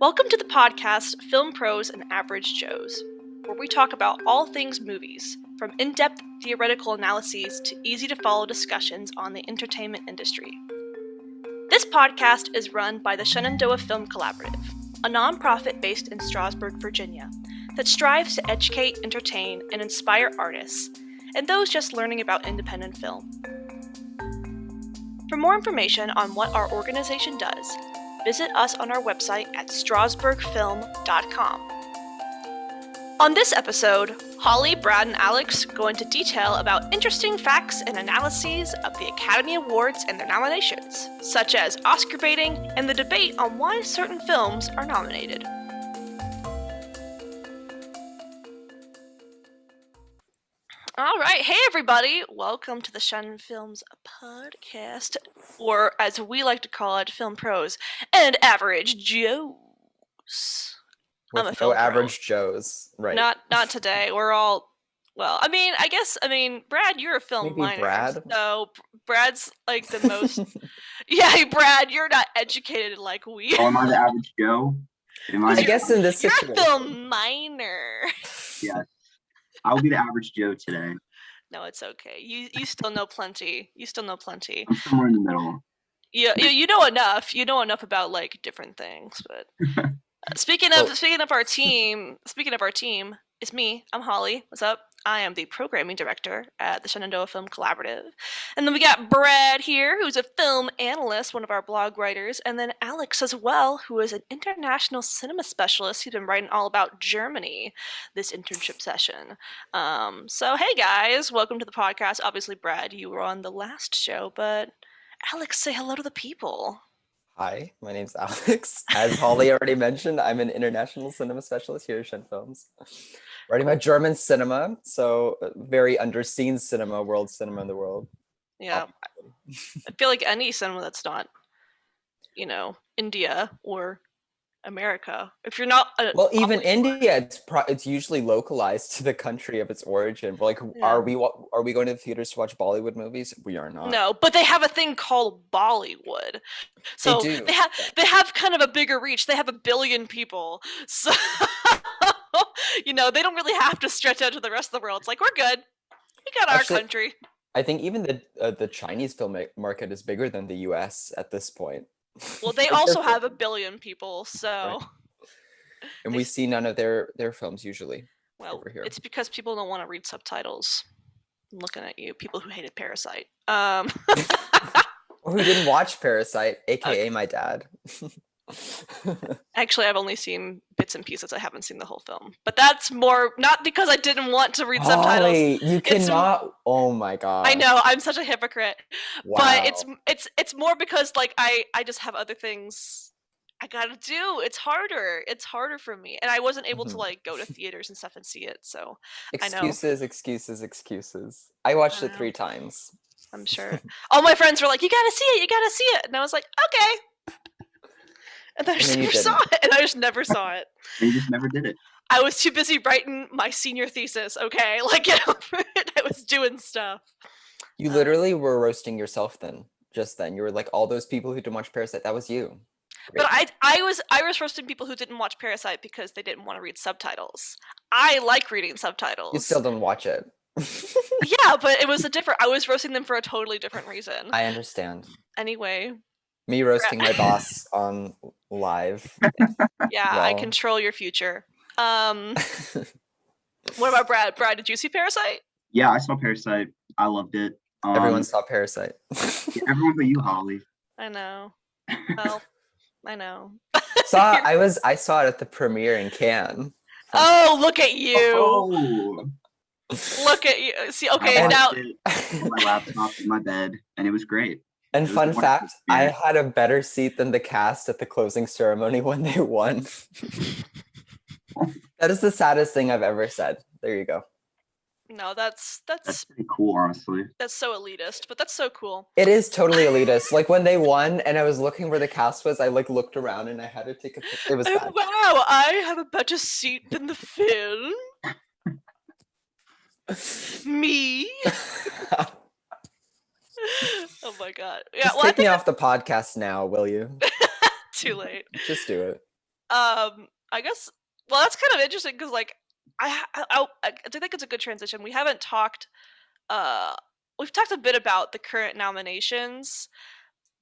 Welcome to the podcast Film Pros and Average Joes, where we talk about all things movies, from in depth theoretical analyses to easy to follow discussions on the entertainment industry. This podcast is run by the Shenandoah Film Collaborative, a nonprofit based in Strasburg, Virginia, that strives to educate, entertain, and inspire artists and those just learning about independent film. For more information on what our organization does, visit us on our website at strasburgfilm.com. On this episode, Holly, Brad, and Alex go into detail about interesting facts and analyses of the Academy Awards and their nominations, such as Oscar baiting and the debate on why certain films are nominated. All right, hey everybody, welcome to the Shen Films podcast, or as we like to call it, Film Pros and Average Joes. With I'm a no film pro. average Joes, right? Not today. We're all Brad, you're a film Maybe minor. Brad? So Brad's like the most. Yeah, Brad, you're not educated like we. Oh, am I the average Joe? I guess in this You're situation, a film minor. Yes. I'll be the average Joe today. No, it's okay. You still know plenty. You still know plenty. I'm somewhere in the middle. You know enough. You know enough about like different things. But speaking of our team, it's me. I'm Holly. What's up? I am the programming director at the Shenandoah Film Collaborative. And then we got Brad here, who's a film analyst, one of our blog writers, and then Alex as well, who is an international cinema specialist. He's been writing all about Germany this internship session. So hey guys, welcome to the podcast. Obviously, Brad, you were on the last show, but Alex, say hello to the people. Hi, my name's Alex. As Holly already mentioned, I'm an international cinema specialist here at Shen Films. Writing about German cinema, so very underseen cinema, world cinema in the world. Yeah, I feel like any cinema that's not, India or America. If you're not, Even India, it's usually localized to the country of its origin. But are we going to the theaters to watch Bollywood movies? We are not. No, but they have a thing called Bollywood, so they have kind of a bigger reach. They have 1 billion people, so they don't really have to stretch out to the rest of the world. It's like, we're good. We got our country. I think even the Chinese film market is bigger than the U.S. at this point. Well, they also have 1 billion people, so. Right. And we see none of their films usually. Well, over here. It's because people don't want to read subtitles. I'm looking at you, people who hated Parasite. Who didn't watch Parasite, aka my dad. Actually, I've only seen bits and pieces. I haven't seen the whole film. But that's more not because I didn't want to read subtitles. You cannot. Oh my god. I know, I'm such a hypocrite. Wow. But it's more because like I just have other things I gotta do. It's harder for me, and I wasn't able to like go to theaters and stuff and see it. So excuses. I watched it 3 times. I'm sure all my friends were like, you gotta see it, and I was like, okay. And I just never saw it, and I just never saw it. You just never did it. I was too busy writing my senior thesis, okay? Like, get over it. I was doing stuff. You literally were roasting yourself just then. You were like, all those people who didn't watch Parasite, that was you. But I was roasting people who didn't watch Parasite because they didn't want to read subtitles. I like reading subtitles. You still don't watch it. Yeah, but it was I was roasting them for a totally different reason. I understand. Anyway. Me roasting my boss on live. Yeah, I control your future. What about Brad? Brad, did you see Parasite? Yeah, I saw Parasite. I loved it. Everyone saw Parasite. Yeah, everyone but you, Holly. I know. Well, I know. I saw it at the premiere in Cannes. Oh, look at you! Oh. Look at you. See, okay, now my laptop in my bed, and it was great. And fun fact, I had a better seat than the cast at the closing ceremony when they won. That is the saddest thing I've ever said. There you go. No, that's pretty cool, honestly. That's so elitist, but that's so cool. It is totally elitist. Like when they won and I was looking where the cast was, I looked around and I had to take a picture. It was bad. Wow, I have a better seat than the film. Me. Oh my god. Yeah, Just take me off the podcast now, will you? Too late. Just do it. I guess. Well, that's kind of interesting because, like, I think it's a good transition. We haven't talked. Uh, we've talked a bit about the current nominations,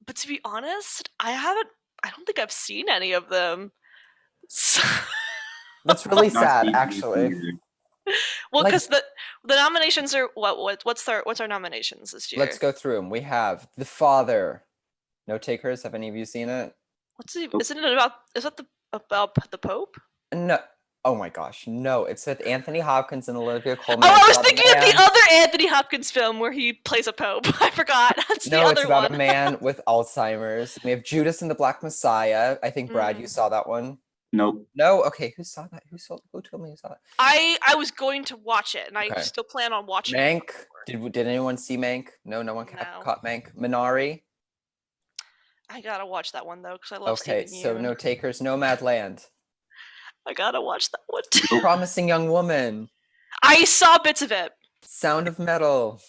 but to be honest, I haven't. I don't think I've seen any of them. So, That's really Not sad, seen anything actually. either. well, Like, because the nominations are what's our nominations this let's year? go through them. We have The Father. No takers. Have any of you seen it? Nope. Isn't it about? Is that about the Pope? No. Oh my gosh, no. It's with Anthony Hopkins and Olivia Oh, Colman. I It's was about a thinking of the man. other Anthony Hopkins film where he plays a pope. I forgot. That's the No, it's other about one. a man with Alzheimer's. We have Judas and the Black Messiah. I think Brad, you Mm. saw that one. Nope. No, okay. Who saw that? Who told me who saw that? I was going to watch it, and I Okay. still plan on watching it. Mank. Did anyone see Mank? No, no one No. caught Mank. Minari. I gotta watch that one though, because I love Okay, Steven so Yeun. no takers. Nomadland. I gotta watch that one too. Nope. Promising Young Woman. I saw bits of it. Sound of Metal.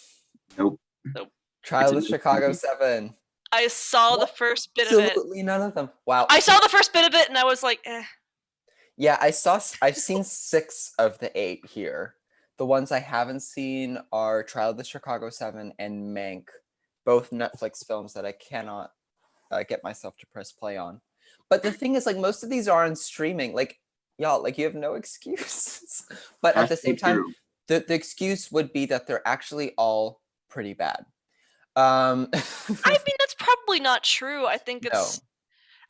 Nope. Nope. Trial It's of a Chicago movie. 7. I saw the What? first bit of it. Absolutely none of them. Wow. I saw the first bit of it, and I was like, eh. Yeah, I've seen 6 of the 8 here. The ones I haven't seen are Trial of the Chicago 7 and Mank, both Netflix films that I cannot get myself to press play on. But the thing is, like, most of these are on streaming. Like, y'all, like, you have no excuse. But at the That's so same time, true. the excuse would be that they're actually all pretty bad. I mean, that's probably not true. I think No. it's.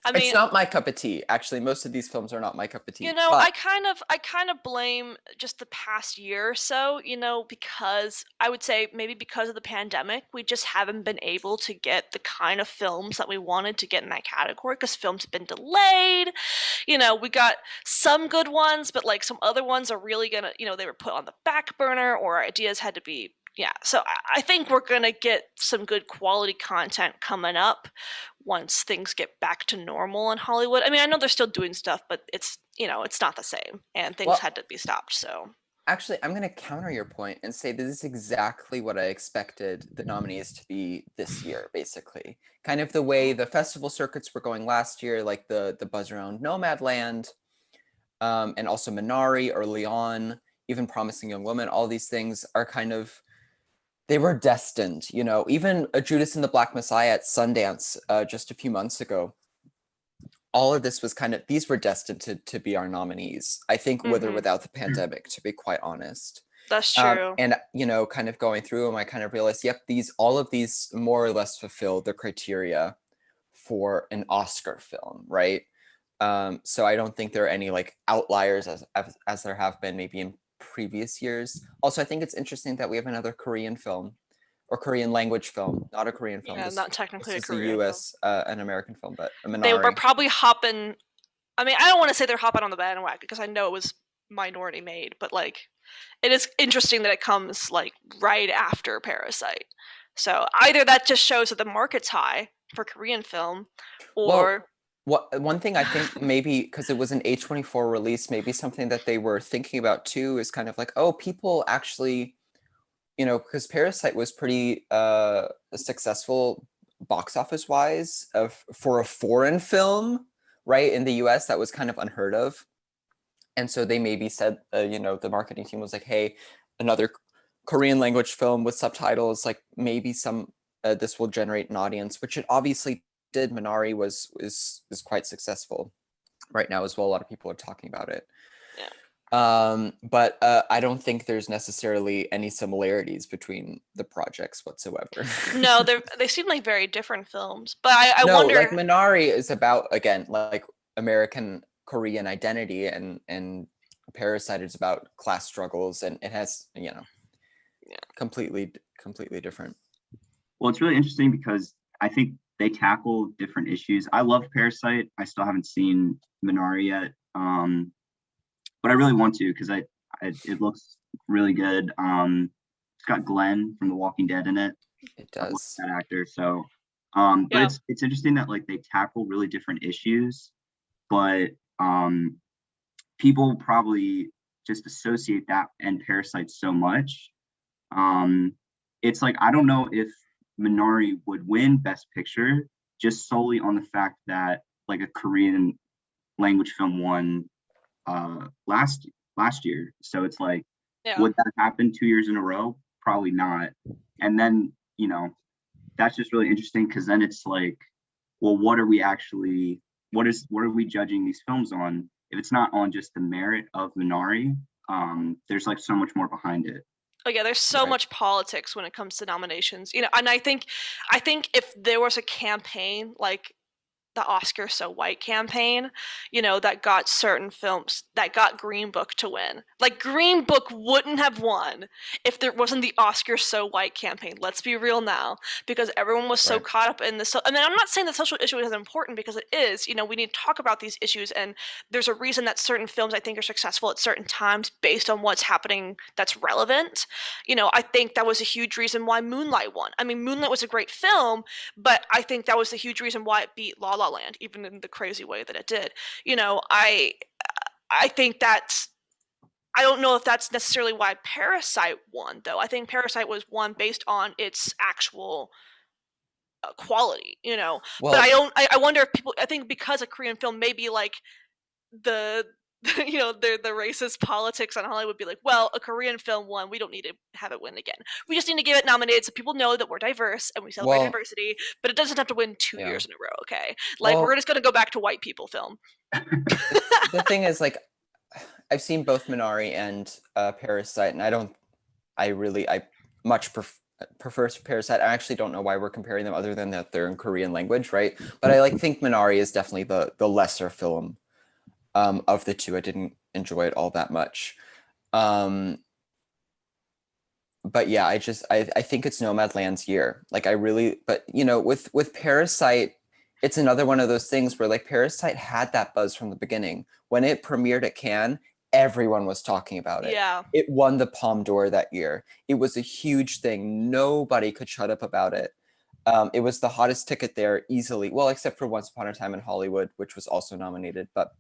I mean, It's not my cup of tea. Actually, most of these films are not my cup of tea. you know, but I kind of blame just the past year or so, because I would say maybe because of the pandemic, we just haven't been able to get the kind of films that we wanted to get in that category because films have been delayed. We got some good ones, but like some other ones are really gonna, they were put on the back burner or ideas had to be. Yeah, so I think we're gonna get some good quality content coming up once things get back to normal in Hollywood. I mean, I know they're still doing stuff, but it's not the same, and things Well, had to be stopped. So actually, I'm going to counter your point and say this is exactly what I expected the nominees to be this year, basically. Kind of the way the festival circuits were going last year, like the buzz around Nomadland, and also Minari or Leon, even Promising Young Woman, all these things are kind of, they were destined, even Judas and the Black Messiah at Sundance just a few months ago. All of this was these were destined to be our nominees, I think, with or without the pandemic, to be quite honest. that's true. And kind of going through them, I kind of realized, yep, all of these more or less fulfill the criteria for an Oscar film, right? So I don't think there are any like outliers as there have been maybe in previous years. Also, I think it's interesting that we have another Korean film or Korean language film, not a Korean film. Yeah, This, not technically a this is a Korean film. US, an American film, but a They were Minari. probably hopping. I mean, I don't want to say they're hopping on the bandwagon because I know it was minority made, but like, it is interesting that it comes like right after Parasite. So either that just shows that the market's high for Korean film, or One thing I think maybe because it was an A24 release, maybe something that they were thinking about too is kind of like, oh, people actually, because Parasite was pretty successful box office wise for a foreign film, right? In the US, that was kind of unheard of. And so they maybe said, the marketing team was like, hey, another Korean language film with subtitles, like maybe this will generate an audience, which it obviously did. Minari is quite successful right now as well. A lot of people are talking about it. Yeah. But I don't think there's necessarily any similarities between the projects whatsoever. No, they seem like very different films. But I No, wonder. like Minari is about, again, like American Korean identity, and Parasite is about class struggles, and it has completely different. Well, it's really interesting because I think they tackle different issues. I love Parasite. I still haven't seen Minari yet, but I really want to because it looks really good. It's got Glenn from The Walking Dead in it. It I love does. that actor. So, but Yeah. it's interesting that like they tackle really different issues, but people probably just associate that and Parasite so much. It's like I don't know if Minari would win Best Picture just solely on the fact that like a Korean language film won last year. So it's like, Yeah. would that happen 2 years in a row? Probably not. And then, you know, that's just really interesting, because then it's like, well, what are we judging these films on? If it's not on just the merit of Minari, there's like so much more behind it. Oh yeah, there's so Right. much politics when it comes to nominations, you know. And I think if there was a campaign like the Oscar So White campaign, you know, that got certain films, that got Green Book to win. Like Green Book wouldn't have won if there wasn't the Oscar So White campaign. Let's be real now, because everyone was so Right. caught up in this. I mean, I'm not saying that social issue isn't important, because it is. You know, we need to talk about these issues, and there's a reason that certain films I think are successful at certain times based on what's happening that's relevant. You know, I think that was a huge reason why Moonlight won. I mean, Moonlight was a great film, but I think that was the huge reason why it beat La La Land, even in the crazy way that it did. You know, I think that's, I don't know if that's necessarily why Parasite won, though. I think Parasite was won based on its actual quality, you know. Well, But I wonder if people, I think because a Korean film may be like the you know, the racist politics on Hollywood be like, well, a Korean film won, we don't need to have it win again. We just need to give it nominated so people know that we're diverse and we celebrate Well, diversity, but it doesn't have to win 2 yeah. years in a row, okay? Like, Well, we're just gonna go back to white people film. the thing is, like, I've seen both Minari and Parasite, and I much prefer Parasite. I actually don't know why we're comparing them, other than that they're in Korean language, right? But I think Minari is definitely the lesser film of the two. I didn't enjoy it all that much. But yeah, I think it's Nomadland's year. Like but you know, with Parasite, it's another one of those things where like Parasite had that buzz from the beginning. When it premiered at Cannes, everyone was talking about it. Yeah. It won the Palme d'Or that year. It was a huge thing. Nobody could shut up about it. It was the hottest ticket there easily. Well, except for Once Upon a Time in Hollywood, which was also nominated, but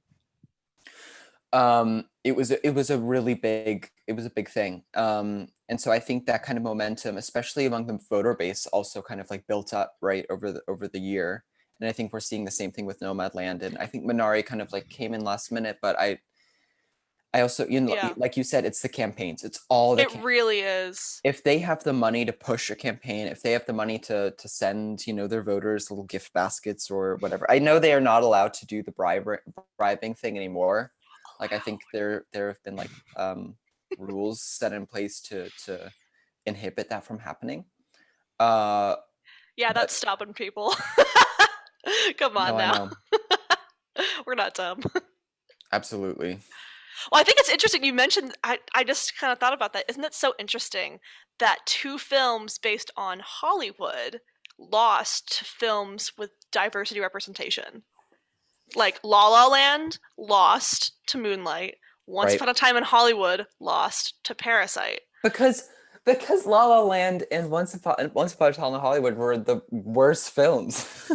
it was a big thing. And so I think that kind of momentum, especially among the voter base, also kind of like built up right over the year. And I think we're seeing the same thing with Nomadland. And I think Minari kind of like came in last minute, but I also, you know, Yeah. like you said, it's the campaigns. It's all the It really is. if they have the money to push a campaign, if they have the money to send, you know, their voters little gift baskets or whatever. I know they are not allowed to do the bribing thing anymore. Like I think there have been like rules set in place to inhibit that from happening. Yeah, but- that's stopping people. Come on No, I now. know. We're not dumb. Absolutely. Well, I think it's interesting you mentioned, I just kind of thought about that. Isn't it so interesting that two films based on Hollywood lost to films with diversity representation? Like La La Land lost to Moonlight. Once Right. Upon a Time in Hollywood lost to Parasite. Because La La Land and Once Upon a Time in Hollywood were the worst films.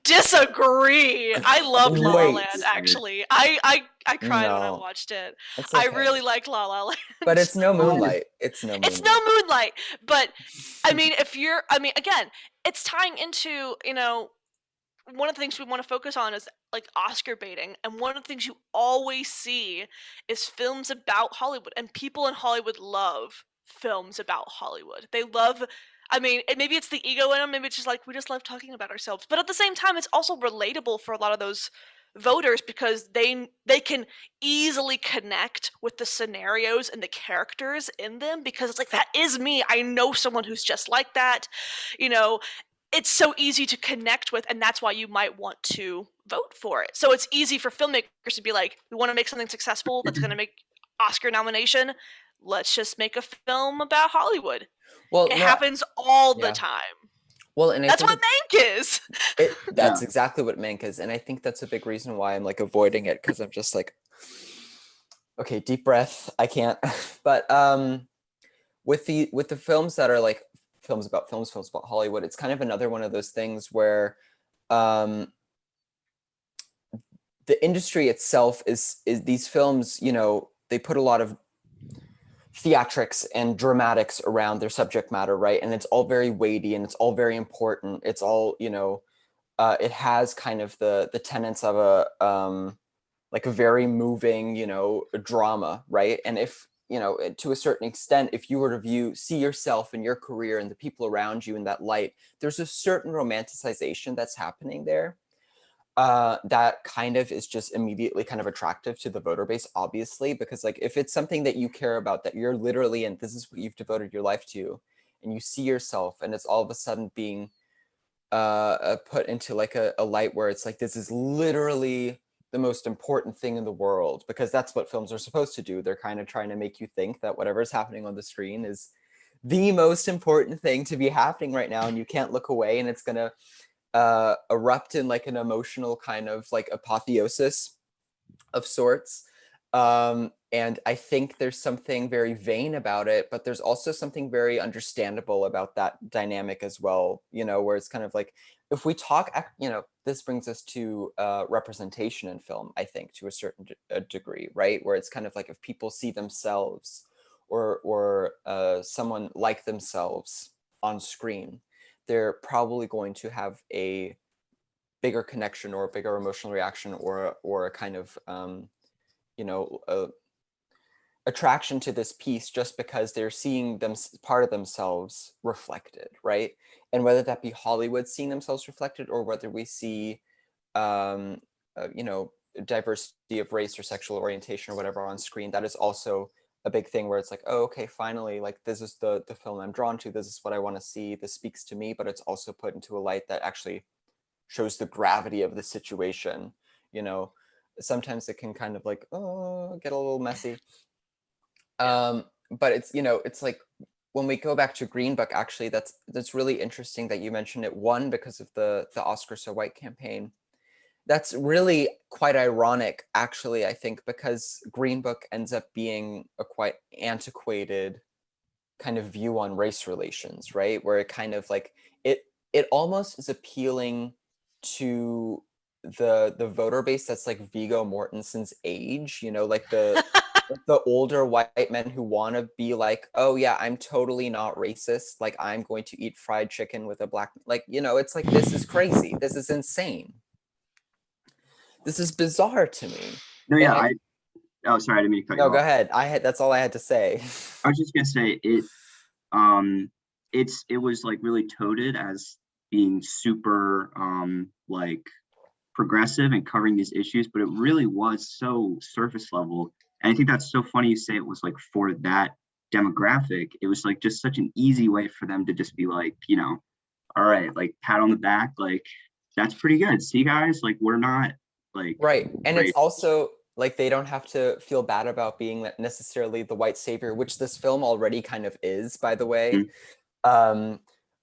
Disagree. I loved La La Wait. Land, actually. I cried when I No. watched it. It's I okay. really liked La La Land. But it's no Moonlight. It's no Moonlight. It's no Moonlight. But I mean, again, it's tying into, you know, one of the things we want to focus on is like Oscar baiting, and one of the things you always see is films about Hollywood, and people in Hollywood love films about Hollywood. They love, I mean, maybe it's the ego in them, maybe it's just like we just love talking about ourselves, but at the same time it's also relatable for a lot of those voters because they can easily connect with the scenarios and the characters in them, because it's like, that is me, I know someone who's just like that, you know. It's so easy to connect with, and that's why you might want to vote for it. So it's easy for filmmakers to be like, we want to make something successful that's going to make Oscar nomination. Let's just make a film about Hollywood. Well, It no, happens all yeah. the time. Well, and I That's think what Mank is. that's exactly what Mank is, and I think that's a big reason why I'm like avoiding it, because I'm just like, okay, deep breath. I can't. But with the films that are like films about Hollywood, it's kind of another one of those things where the industry itself is these films, you know, they put a lot of theatrics and dramatics around their subject matter, right? And it's all very weighty and it's all very important. It's all, you know, it has kind of the tenets of a like a very moving, drama, right? And if, to a certain extent, if you were to see yourself and your career and the people around you in that light, there's a certain romanticization that's happening there that kind of is just immediately kind of attractive to the voter base, obviously, because like if it's something that you care about, that you're literally, and this is what you've devoted your life to, and you see yourself and it's all of a sudden being put into like a light where it's like, this is literally the most important thing in the world, because that's what films are supposed to do. They're kind of trying to make you think that whatever's happening on the screen is the most important thing to be happening right now, and you can't look away, and it's gonna erupt in like an emotional kind of like apotheosis of sorts. And I think there's something very vain about it, but there's also something very understandable about that dynamic as well, where it's kind of like, if we talk, this brings us to representation in film, I think, to a certain degree, right? Where it's kind of like, if people see themselves or someone like themselves on screen, they're probably going to have a bigger connection or a bigger emotional reaction or a kind of, attraction to this piece, just because they're seeing them part of themselves reflected, right? And whether that be Hollywood seeing themselves reflected, or whether we see diversity of race or sexual orientation or whatever on screen, that is also a big thing, where it's like, oh, okay, finally, like this is the film I'm drawn to, this is what I want to see, this speaks to me, but it's also put into a light that actually shows the gravity of the situation. Sometimes it can kind of like, get a little messy. But it's, it's like, when we go back to Green Book, actually, that's really interesting that you mentioned it. One, because of the Oscar So White campaign. That's really quite ironic, actually, I think, because Green Book ends up being a quite antiquated kind of view on race relations, right? Where it kind of like, it almost is appealing to the voter base that's like Viggo Mortensen's age, like the older white men who want to be like, oh yeah, I'm totally not racist, like I'm going to eat fried chicken with a black, like, it's like, this is crazy, this is insane, this is bizarre to me. No, yeah, oh, sorry, I didn't mean to cut you No, off. go ahead. That's all I had to say. I was just gonna say it was like really touted as being super like progressive and covering these issues, but it really was so surface level. And I think that's so funny you say it was like for that demographic. It was like just such an easy way for them to just be like, all right, like pat on the back, like that's pretty good. See, guys, like we're not like Right. And great. it's also like, they don't have to feel bad about being necessarily the white savior, which this film already kind of is, by the way.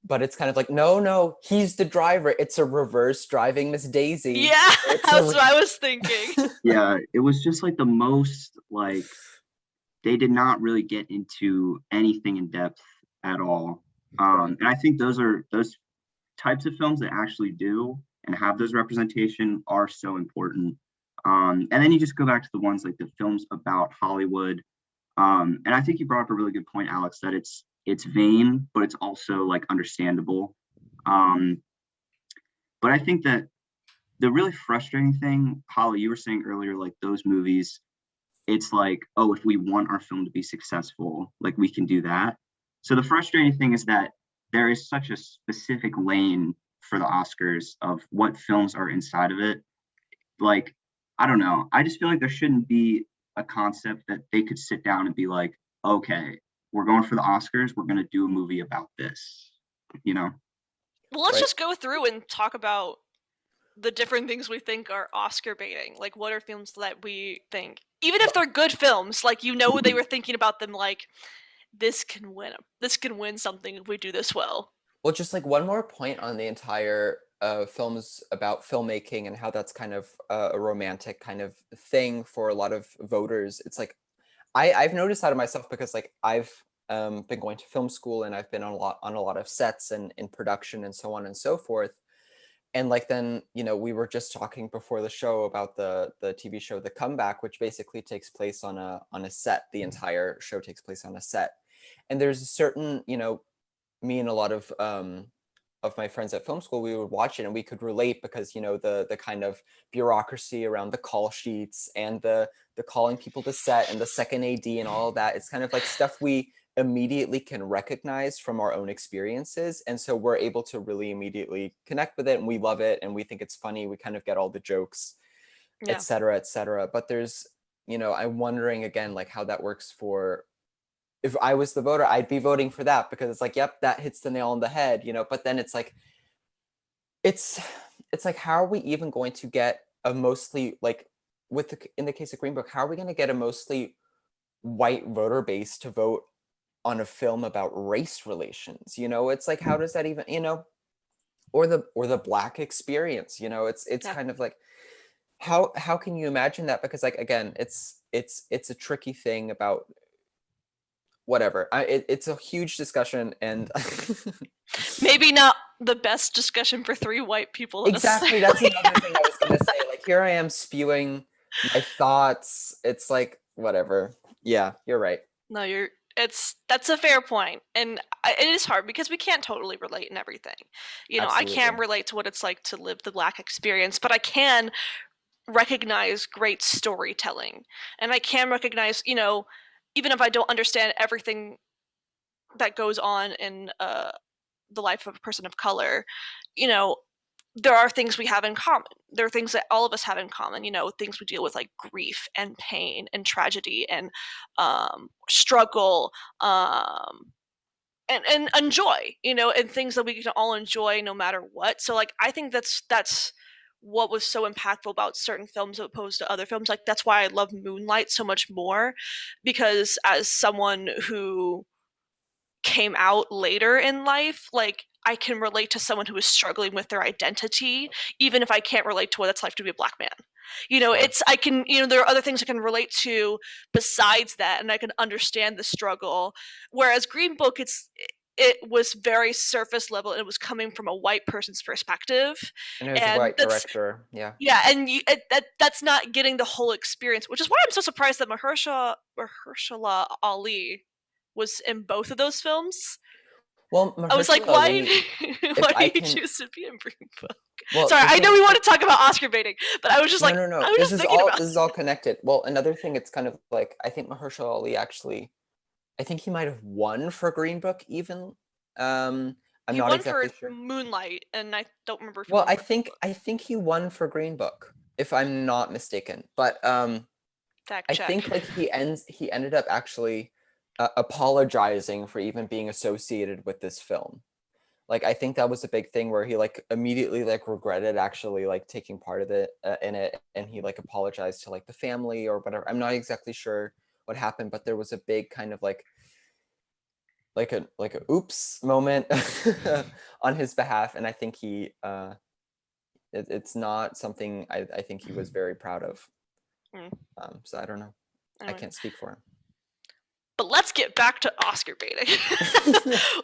But it's kind of like, no, he's the driver. It's a reverse driving Miss Daisy. Yeah, that's what I was thinking. Yeah, it was just like the most, like, they did not really get into anything in depth at all. And I think those types of films that actually do and have those representation are so important. And then you just go back to the ones like the films about Hollywood. And I think you brought up a really good point, Alex, that it's vain, but it's also like understandable. But I think that the really frustrating thing, Holly, you were saying earlier, like those movies, it's like, oh, if we want our film to be successful, like we can do that. So the frustrating thing is that there is such a specific lane for the Oscars of what films are inside of it. Like, I don't know. I just feel like there shouldn't be a concept that they could sit down and be like, okay, we're going for the Oscars, we're going to do a movie about this, Well, let's Right. just go through and talk about the different things we think are Oscar baiting. Like, what are films that we think, even if they're good films, like, they were thinking about them like, this can win something if we do this well. Well, just like one more point on the entire films about filmmaking and how that's kind of a romantic kind of thing for a lot of voters. It's like, I've noticed that of myself, because like I've been going to film school, and I've been on a lot of sets and in production and so on and so forth. And like, then, we were just talking before the show about the TV show The Comeback, which basically takes place on a set. The entire show takes place on a set. And there's a certain, me and a lot of of my friends at film school, we would watch it and we could relate because, you know, the kind of bureaucracy around the call sheets and the calling people to set and the second AD and all of that. It's kind of like stuff we immediately can recognize from our own experiences. And so we're able to really immediately connect with it, and we love it and we think it's funny. We kind of get all the jokes, Yeah. et cetera, et cetera. But there's, you know, I'm wondering again, like how that works for, if I was the voter, I'd be voting for that because it's like, yep, that hits the nail on the head, you know. But then it's like, it's like, how are we even going to get a mostly like, with the, in the case of Green Book, how are we going to get a mostly white voter base to vote on a film about race relations? You know, it's like, how does that even, you know, or the Black experience, you know, it's Yeah. kind of like, how can you imagine that? Because like, again, it's a tricky thing about whatever. It's a huge discussion, and Maybe not the best discussion for three white people. exactly, that's another thing I was gonna say. Like, here I am spewing my thoughts. It's like, whatever. Yeah, you're right. No, that's a fair point, and it is hard because we can't totally relate in everything. You know, I can't Absolutely. relate to what it's like to live the Black experience, but I can recognize great storytelling, and I can recognize, you know, even if I don't understand everything that goes on in the life of a person of color, you know, there are things we have in common. There are things that all of us have in common, you know, things we deal with like grief and pain and tragedy and struggle, and joy, you know, and things that we can all enjoy no matter what. So like I think that's what was so impactful about certain films opposed to other films. Like that's why I love Moonlight so much more, because as someone who came out later in life, like I can relate to someone who is struggling with their identity, even if I can't relate to what it's like to be a Black man. You know, Sure. it's I can, you know, there are other things I can relate to besides that, and I can understand the struggle. Whereas Green Book, it was very surface level, and it was coming from a white person's perspective, And it was a and white that's director. Yeah. yeah, and that's not getting the whole experience, which is why I'm so surprised that Mahershala Ali was in both of those films. Well, I was like, Mahershala why? Ali, if Why do I you can, choose to be in Green Book? well, Sorry, the I thing know we is, want to talk about Oscar baiting, but I was just no, like, no, no. I was This just is thinking all about. this is all connected. Well, another thing, it's kind of like, I think Mahershala Ali actually, I think he might have won for Green Book even. I'm He not won for exactly sure. Moonlight, and I don't remember if he Well, won for Green Book. I think he won for Green Book, if I'm not mistaken. But Fact I check. think like he ended up actually apologizing for even being associated with this film. Like, I think that was a big thing where he like immediately like regretted actually like taking part of it in it, and he like apologized to like the family or whatever. I'm not exactly sure what happened, but there was a big kind of like a oops moment on his behalf, and I think it's not something I think he was very proud of. Mm. So I don't know. I Anyway. can't speak for him. But let's get back to Oscar baiting.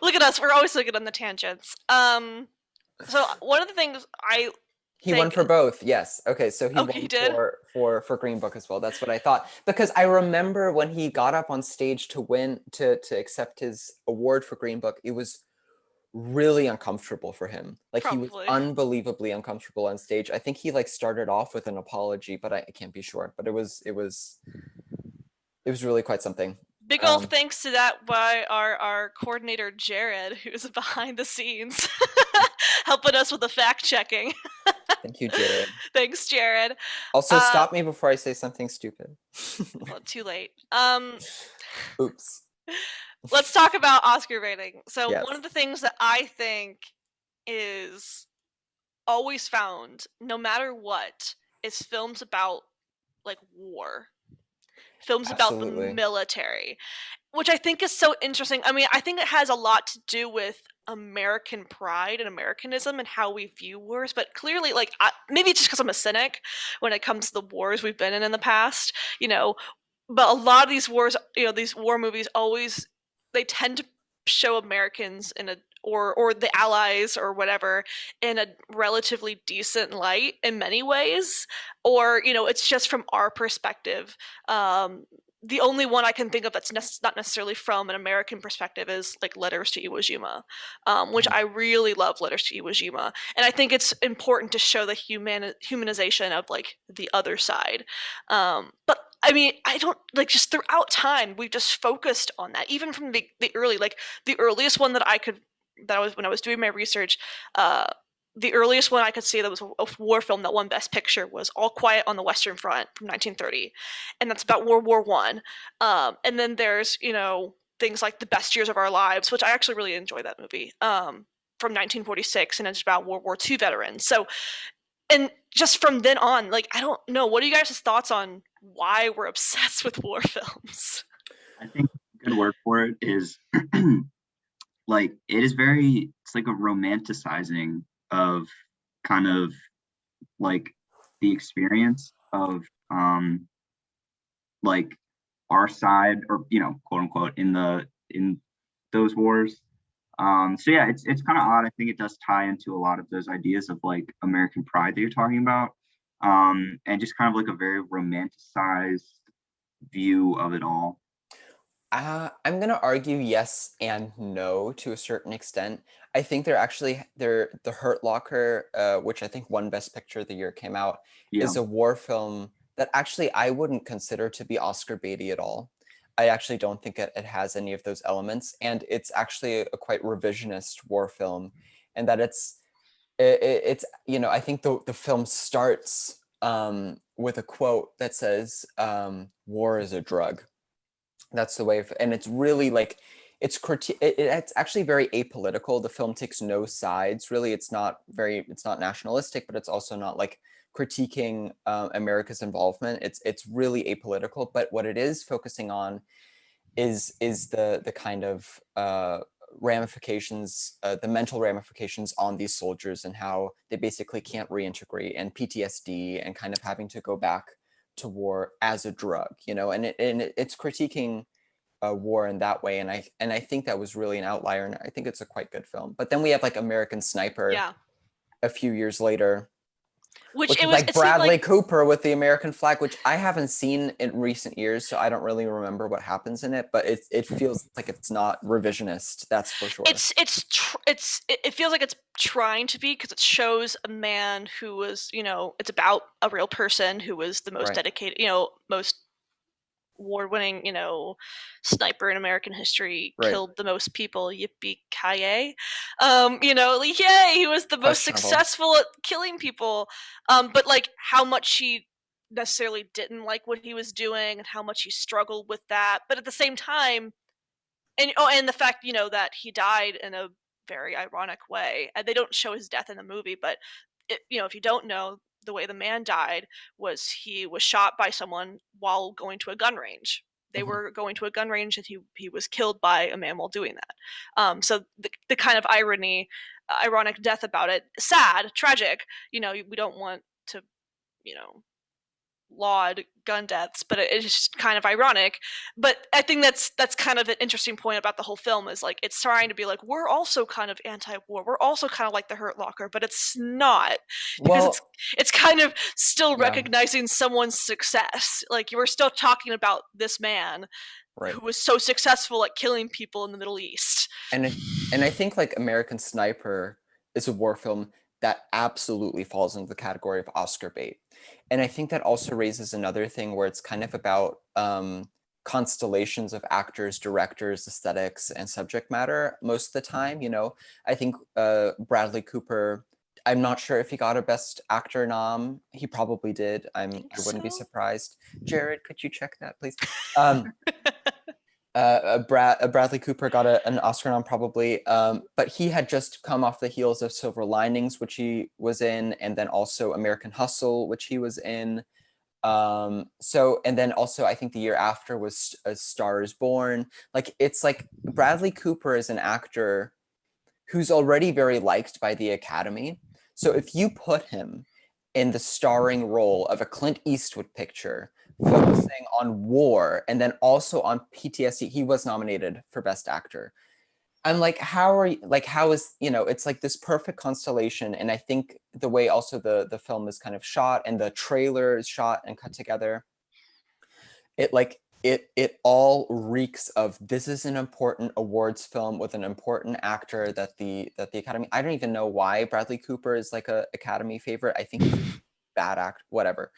Look at us, we're always looking on the tangents. So one of the things I He won think. for both. Yes. Okay. So he Okay, he won did. for Green Book as well. That's what I thought. Because I remember when he got up on stage to win to accept his award for Green Book, it was really uncomfortable for him. Like, he was Probably. unbelievably uncomfortable on stage. I think he like started off with an apology, but I can't be sure. But it was really quite something. Big old thanks to that by our coordinator Jared, who's behind the scenes, helping us with the fact checking. Thank you, Jared. Thanks, Jared. Also, stop me before I say something stupid. Well, too late. Oops. Let's talk about Oscar baiting. So Yes. one of the things that I think is always found, no matter what, is films about like war. Films about the Absolutely. military, which I think is so interesting. I mean, I think it has a lot to do with American pride and Americanism and how we view wars. But clearly, like, maybe it's just because I'm a cynic when it comes to the wars we've been in the past, you know. But a lot of these wars, you know, these war movies always, they tend to show Americans in a or the allies or whatever in a relatively decent light in many ways, or you know, it's just from our perspective. the only one I can think of that's not necessarily from an American perspective is like Letters to Iwo Jima, which I really love. Letters to Iwo Jima, and I think it's important to show the humanization of like the other side. But I mean, I don't like just throughout time we've just focused on that, even from the early like the earliest one that I was when I was doing my research. The earliest one I could see that was a war film that won Best Picture was All Quiet on the Western Front from 1930, and that's about World War One. And then there's things like The Best Years of Our Lives, which I actually really enjoy that movie, from 1946, and it's about World War II veterans. So, and just from then on, like I don't know, what are you guys' thoughts on why we're obsessed with war films? I think a good word for it is like it's like a romanticizing of kind of like the experience of like our side, or quote unquote, in those wars. So yeah, it's kind of odd. I think it does tie into a lot of those ideas of like American pride that you're talking about, and just kind of like a very romanticized view of it all. I'm gonna argue yes and no to a certain extent. I think the Hurt Locker, which I think won Best Picture the year it came out, Yeah. is a war film that actually I wouldn't consider to be Oscar baity at all. I actually don't think it has any of those elements, and it's actually a quite revisionist war film, and that it's I think the film starts with a quote that says, "War is a drug." That's the way and it's really like it's actually very apolitical. The film takes no sides really. It's not nationalistic, but it's also not like critiquing America's involvement. It's really apolitical, but what it is focusing on is the kind of ramifications, the mental ramifications on these soldiers, and how they basically can't reintegrate, and PTSD, and kind of having to go back to war as a drug, and it's critiquing war in that way, and I think that was really an outlier, and I think it's a quite good film. But then we have like American Sniper Yeah, a few years later, which is like it seemed Bradley like Cooper with the American flag, which I haven't seen in recent years, so I don't really remember what happens in it, but it feels like it's not revisionist, that's for sure. it feels like it's trying to be, because it shows a man who was, it's about a real person who was the most Right. dedicated, most award-winning, sniper in American history, Right. killed the most people, yippee ki like, yay, he was the most Questionable. successful at killing people. But like how much he necessarily didn't like what he was doing, and how much he struggled with that. But at the same time, and the fact, that he died in a very ironic way. And they don't show his death in the movie, but if you don't know, the way the man died was he was shot by someone while going to a gun range. They were going to a gun range, and he was killed by a man while doing that. So the kind of ironic death about it, sad, tragic. We don't want to, laud gun deaths, but it's just kind of ironic. But I think that's kind of an interesting point about the whole film, is like it's trying to be like, we're also kind of anti-war, we're also kind of like the Hurt Locker, but it's not, because Well, it's kind of still yeah. recognizing someone's success. Like, you were still talking about this man Right. who was so successful at killing people in the Middle East. And I think like American Sniper is a war film that absolutely falls into the category of Oscar bait. And I think that also raises another thing where it's kind of about constellations of actors, directors, aesthetics, and subject matter most of the time. I think Bradley Cooper, I'm not sure if he got a Best Actor nom. He probably did. I wouldn't be surprised. Jared, could you check that, please? Bradley Cooper got an Oscar nom probably, but he had just come off the heels of Silver Linings, which he was in, and then also American Hustle, which he was in. And then also I think the year after was A Star Is Born. Like, it's like Bradley Cooper is an actor who's already very liked by the Academy. So if you put him in the starring role of a Clint Eastwood picture, focusing on war and then also on PTSD, he was nominated for Best Actor. I'm like, how is, it's like this perfect constellation. And I think the way also the film is kind of shot, and the trailer is shot and cut together, it like it all reeks of, this is an important awards film with an important actor that the Academy, I don't even know why Bradley Cooper is like a Academy favorite. I think he's a bad actor, whatever.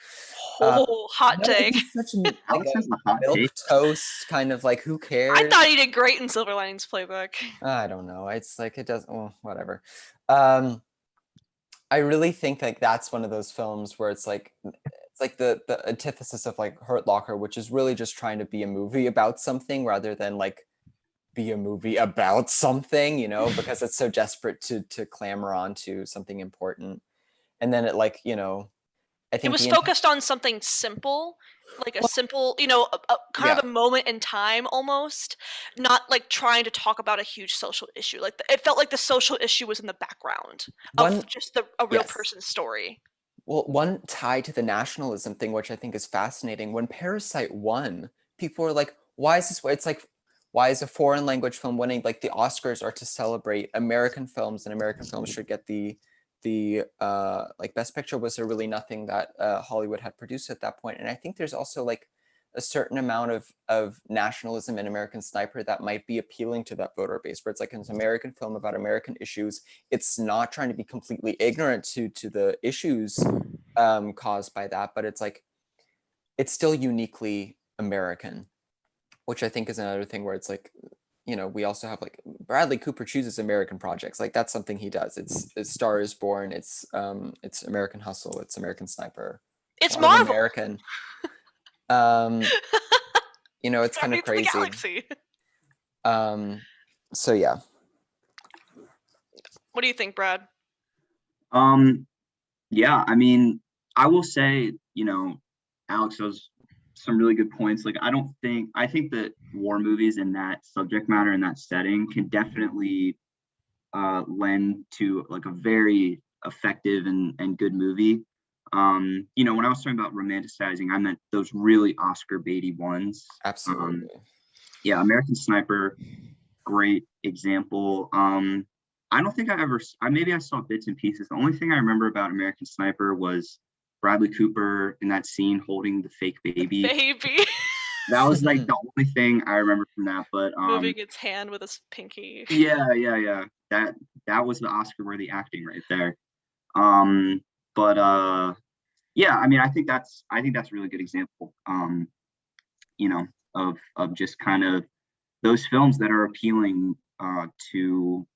Oh, hot No, take. he's such like Alex has a hot milk take. toast kind of like, who cares? I thought he did great in Silver Linings Playbook. I don't know. It's like, it doesn't, well, whatever. I really think like that's one of those films where it's like the antithesis of like Hurt Locker, which is really just trying to be a movie about something rather than like be a movie about something, you know, because it's so desperate to clamor onto something important. And then it like, you know, I It think was focused on something simple, like a simple, you know, kind of a moment in time almost, not like trying to talk about a huge social issue. Like it felt like the social issue was in the background of just a real person's story. Well, one tie to the nationalism thing, which I think is fascinating. When Parasite won, people were like, why is this? It's like, why is a foreign language film winning? Like the Oscars are to celebrate American films, and American films should get the like Best Picture. Was there really nothing that Hollywood had produced at that point? And I think there's also like a certain amount of nationalism in American Sniper that might be appealing to that voter base, where it's like, it's an American film about American issues. It's not trying to be completely ignorant to the issues caused by that, but it's like, it's still uniquely American, which I think is another thing where it's like, you know, we also have like Bradley Cooper chooses American projects. Like that's something he does. It's Star is Born. It's American Hustle. It's American Sniper. It's Marvel. American. You know, it's kind of crazy. So yeah. What do you think, Brad? Yeah, I mean, I will say, you know, Alex has some really good points. Like, I think that war movies in that subject matter and that setting can definitely lend to like a very effective and good movie. You know, when I was talking about romanticizing, I meant those really Oscar baity ones. Absolutely. Yeah, American Sniper, great example. I don't think maybe I saw bits and pieces. The only thing I remember about American Sniper was Bradley Cooper in that scene holding the fake baby. That was like the only thing I remember from that. But moving its hand with his pinky. Yeah. That was the Oscar-worthy acting right there. Yeah, I mean, I think that's a really good example. You know, of just kind of those films that are appealing to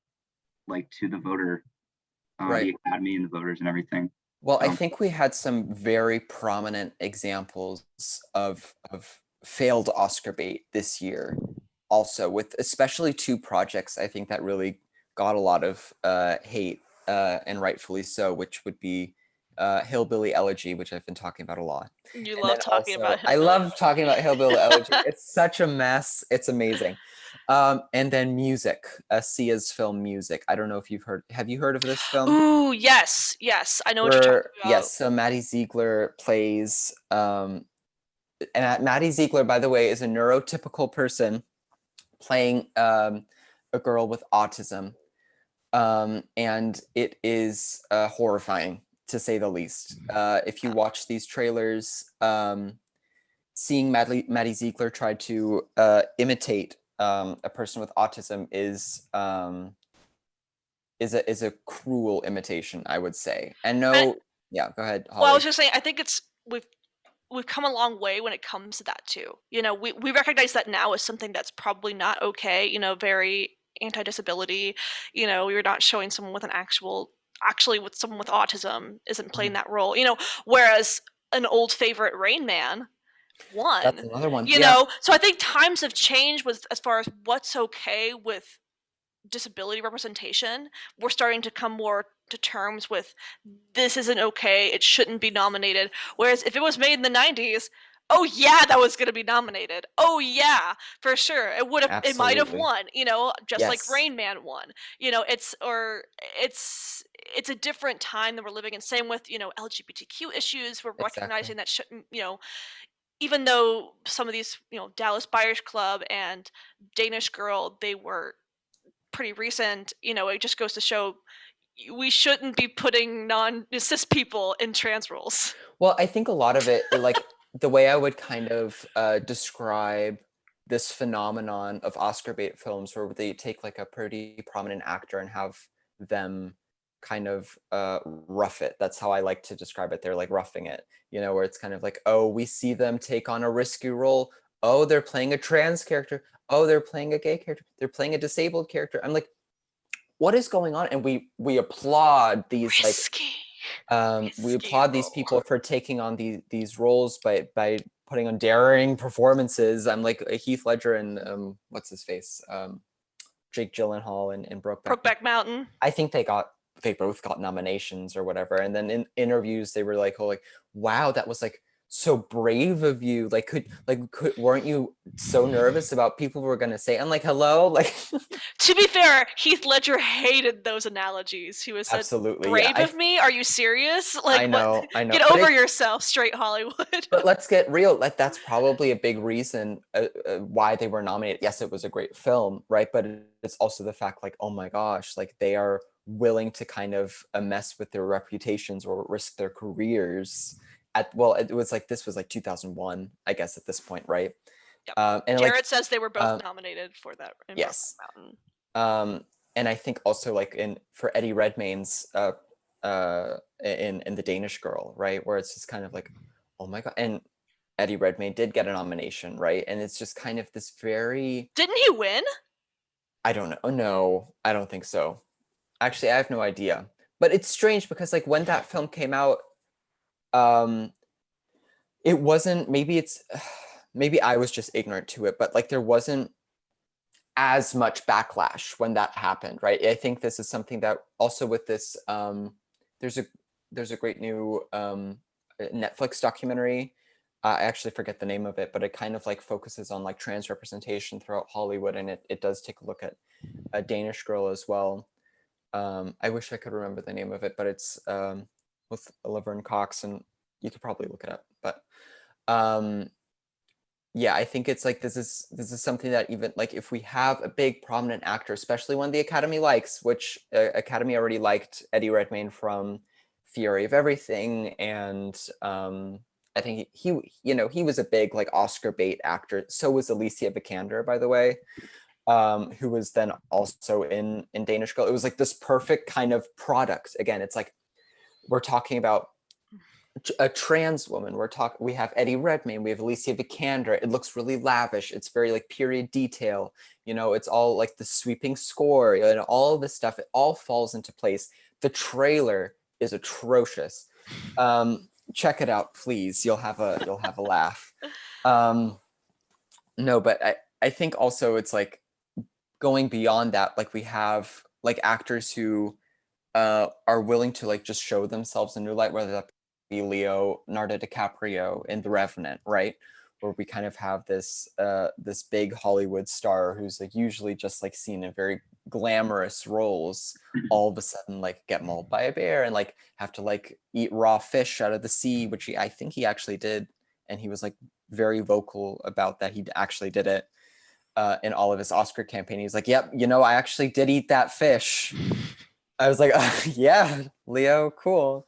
the voter, right, the Academy and the voters and everything. Well, I think we had some very prominent examples of failed Oscar bait this year, also with especially two projects I think that really got a lot of hate, and rightfully so, which would be Hillbilly Elegy, which I've been talking about a lot. You love talking about Hillbilly. I love talking about Hillbilly Elegy. It's such a mess. It's amazing. And then Music, Sia's film Music. I don't know if have you heard of this film? Ooh, yes. I know what you're talking about. Yes, so Maddie Ziegler plays, and Maddie Ziegler, by the way, is a neurotypical person playing a girl with autism. And it is horrifying, to say the least. If you watch these trailers, seeing Maddie Ziegler try to imitate a person with autism is a cruel imitation, I would say. And yeah, go ahead, Holly. Well, I was just saying, I think we've come a long way when it comes to that too. You know, we recognize that now as something that's probably not okay. You know, very anti-disability. You know, we were not showing someone with actually with someone with autism isn't playing that role. You know, whereas an old favorite, Rain Man, won. That's another one. You know, so I think times have changed with as far as what's okay with disability representation. We're starting to come more to terms with this isn't okay, it shouldn't be nominated. Whereas if it was made in the 90s, oh yeah, that was going to be nominated. Oh yeah, for sure. It might have won, you know, just like Rain Man won. You know, it's a different time that we're living in. Same with, you know, LGBTQ issues. We're recognizing that shouldn't, you know, even though some of these, you know, Dallas Buyers Club and Danish Girl, they were pretty recent, you know, it just goes to show we shouldn't be putting non-cis people in trans roles. Well, I think a lot of it, like, the way I would kind of describe this phenomenon of Oscar bait films where they take like a pretty prominent actor and have them kind of rough it. That's how I like to describe it. They're like roughing it, you know, where it's kind of like, oh, we see them take on a risky role. Oh, they're playing a trans character. Oh, they're playing a gay character. They're playing a disabled character. I'm like, what is going on? And we applaud these like Risky. we applaud these people for taking on these roles by putting on daring performances. I'm like Heath Ledger and what's his face, Jake Gyllenhaal and Brokeback Mountain. I think they both got nominations or whatever. And then in interviews they were like, oh, like, wow, that was like so brave of you. Like weren't you so nervous about people were gonna say? I'm like, hello, like. To be fair, Heath Ledger hated those analogies. He was said, Absolutely, brave of me? Are you serious? Like, I know. Get over yourself, straight Hollywood. But let's get real. Like, that's probably a big reason why they were nominated. Yes, it was a great film, right? But it's also the fact, like, oh my gosh, like they are willing to kind of mess with their reputations or risk their careers. It was like, this was like 2001, I guess, at this point, right? Yep. And Jared says they were both nominated for that. Yes. And I think also like for Eddie Redmayne's in The Danish Girl, right, where it's just kind of like, oh my god. And Eddie Redmayne did get a nomination, right? And it's just kind of this very. Didn't he win? I don't know. No, I don't think so. Actually, I have no idea. But it's strange because like when that film came out, it wasn't. Maybe I was just ignorant to it, but like there wasn't as much backlash when that happened, right? I think this is something that also with this, there's a great new Netflix documentary. I actually forget the name of it, but it kind of like focuses on like trans representation throughout Hollywood, and it does take a look at A Danish Girl as well. I wish I could remember the name of it, but it's with Laverne Cox, and you could probably look it up. But yeah, I think it's like this is something that even like if we have a big prominent actor, especially one the Academy likes, which Academy already liked Eddie Redmayne from Theory of Everything, and I think he was a big like Oscar bait actor. So was Alicia Vikander, by the way, who was then also in Danish Girl. It was like this perfect kind of product. Again, it's like we're talking about a trans woman. We have Eddie Redmayne, we have Alicia Vikander. It looks really lavish. It's very like period detail. You know, it's all like the sweeping score and all this stuff. It all falls into place. The trailer is atrocious. Check it out, please. You'll have a laugh. No, but I think also it's like going beyond that. Like we have like actors who are willing to like just show themselves in new light, whether that be Leonardo DiCaprio in The Revenant, right? Where we kind of have this this big Hollywood star who's like usually just like seen in very glamorous roles, all of a sudden like get mauled by a bear and like have to like eat raw fish out of the sea, which I think he actually did, and he was like very vocal about that. He actually did it in all of his Oscar campaign. He's like, "Yep, you know, I actually did eat that fish." I was like, "Yeah, Leo, cool."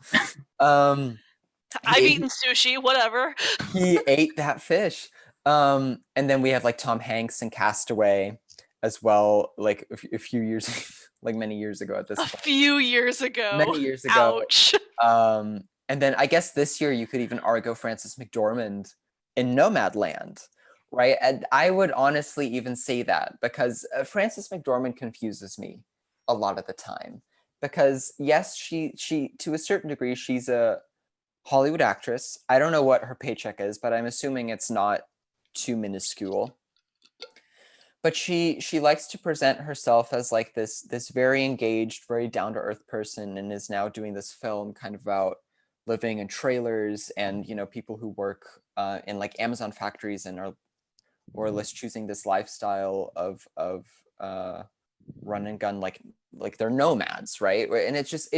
I've eaten sushi, whatever. He ate that fish. And then we have like Tom Hanks in Castaway as well, like a few years, like many years ago at this point. Few years ago. Many years ago. Ouch. And then I guess this year you could even argue Frances McDormand in Nomadland, right? And I would honestly even say that because Frances McDormand confuses me a lot of the time. Because yes, she to a certain degree, she's a Hollywood actress. I don't know what her paycheck is, but I'm assuming it's not too minuscule. But she likes to present herself as like this very engaged, very down-to-earth person, and is now doing this film kind of about living in trailers and, you know, people who work in like Amazon factories and are more or less choosing this lifestyle of run and gun, like they're nomads, right? And it's just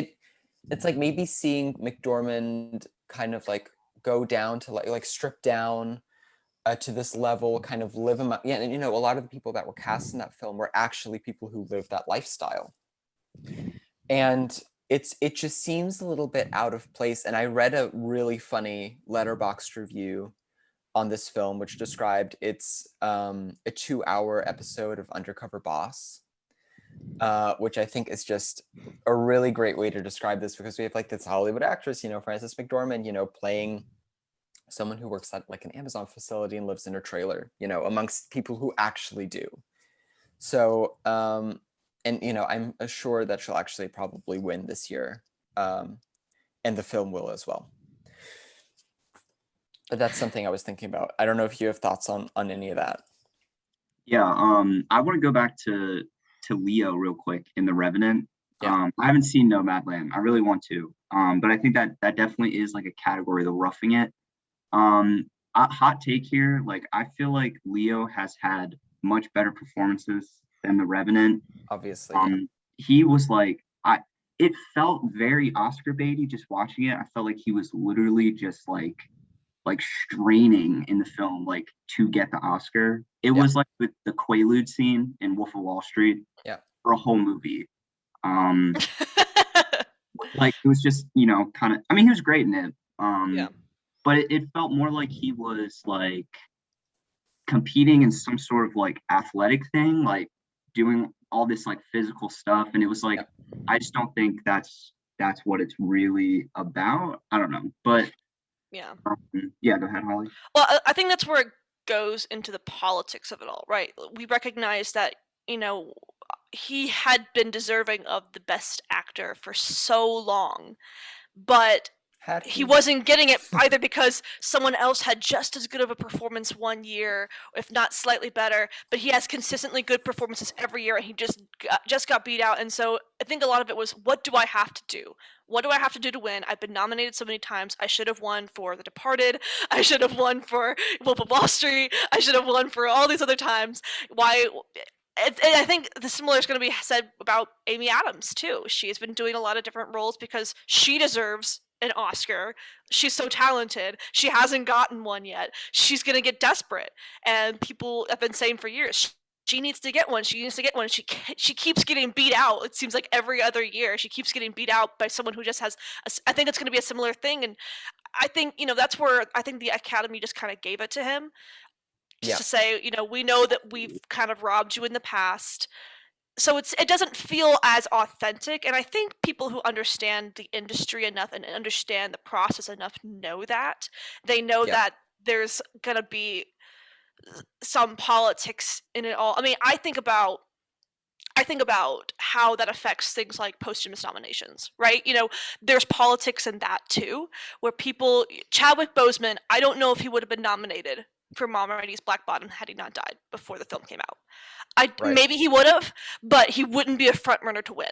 it's like maybe seeing McDormand kind of like go down to like strip down to this level, kind of live in yeah, and you know, a lot of the people that were cast in that film were actually people who lived that lifestyle, and it just seems a little bit out of place. And I read a really funny Letterboxd review on this film, which described it's a 2-hour episode of Undercover Boss, which I think is just a really great way to describe this, because we have like this Hollywood actress, Frances McDormand, playing someone who works at like an Amazon facility and lives in her trailer, amongst people who actually do. So, and I'm sure that she'll actually probably win this year, and the film will as well. But that's something I was thinking about. I don't know if you have thoughts on any of that. Yeah, I want to go back to Leo real quick in The Revenant. Yeah. I haven't seen Nomadland. I really want to. But I think that definitely is like a category, the roughing it. A hot take here, like I feel like Leo has had much better performances than The Revenant. Obviously. He was like, it felt very Oscar baity just watching it. I felt like he was literally just like straining in the film, like to get the Oscar. It was like with the Quaalude scene in Wolf of Wall Street. Yeah. For a whole movie. Like it was just, kind of, I mean, he was great in it. But it felt more like he was like competing in some sort of like athletic thing, like doing all this like physical stuff. And it was like, I just don't think that's what it's really about. I don't know, but yeah. Go ahead, Holly. Well, I think that's where it goes into the politics of it all, right? We recognize that, he had been deserving of the best actor for so long, but he wasn't getting it either because someone else had just as good of a performance one year, if not slightly better, but he has consistently good performances every year and he just got beat out. And so I think a lot of it was, what do I have to do? What do I have to do to win? I've been nominated so many times. I should have won for The Departed. I should have won for Wolf of Wall Street. I should have won for all these other times. Why? And I think the similar is going to be said about Amy Adams too. She has been doing a lot of different roles because she deserves an Oscar. She's so talented. She hasn't gotten one yet. She's going to get desperate. And people have been saying for years, she needs to get one. She needs to get one. She keeps getting beat out. It seems like every other year she keeps getting beat out by someone who just has I think it's going to be a similar thing. And I think, that's where I think the Academy just kind of gave it to him. Just to say, we know that we've kind of robbed you in the past. So it doesn't feel as authentic, and I think people who understand the industry enough and understand the process enough know that. They know that there's gonna be some politics in it all. I mean, I think about how that affects things like posthumous nominations, right? There's politics in that too, where Chadwick Boseman, I don't know if he would have been nominated for Mom Rainey's Black Bottom had he not died before the film came out. Maybe he would have, but he wouldn't be a front runner to win.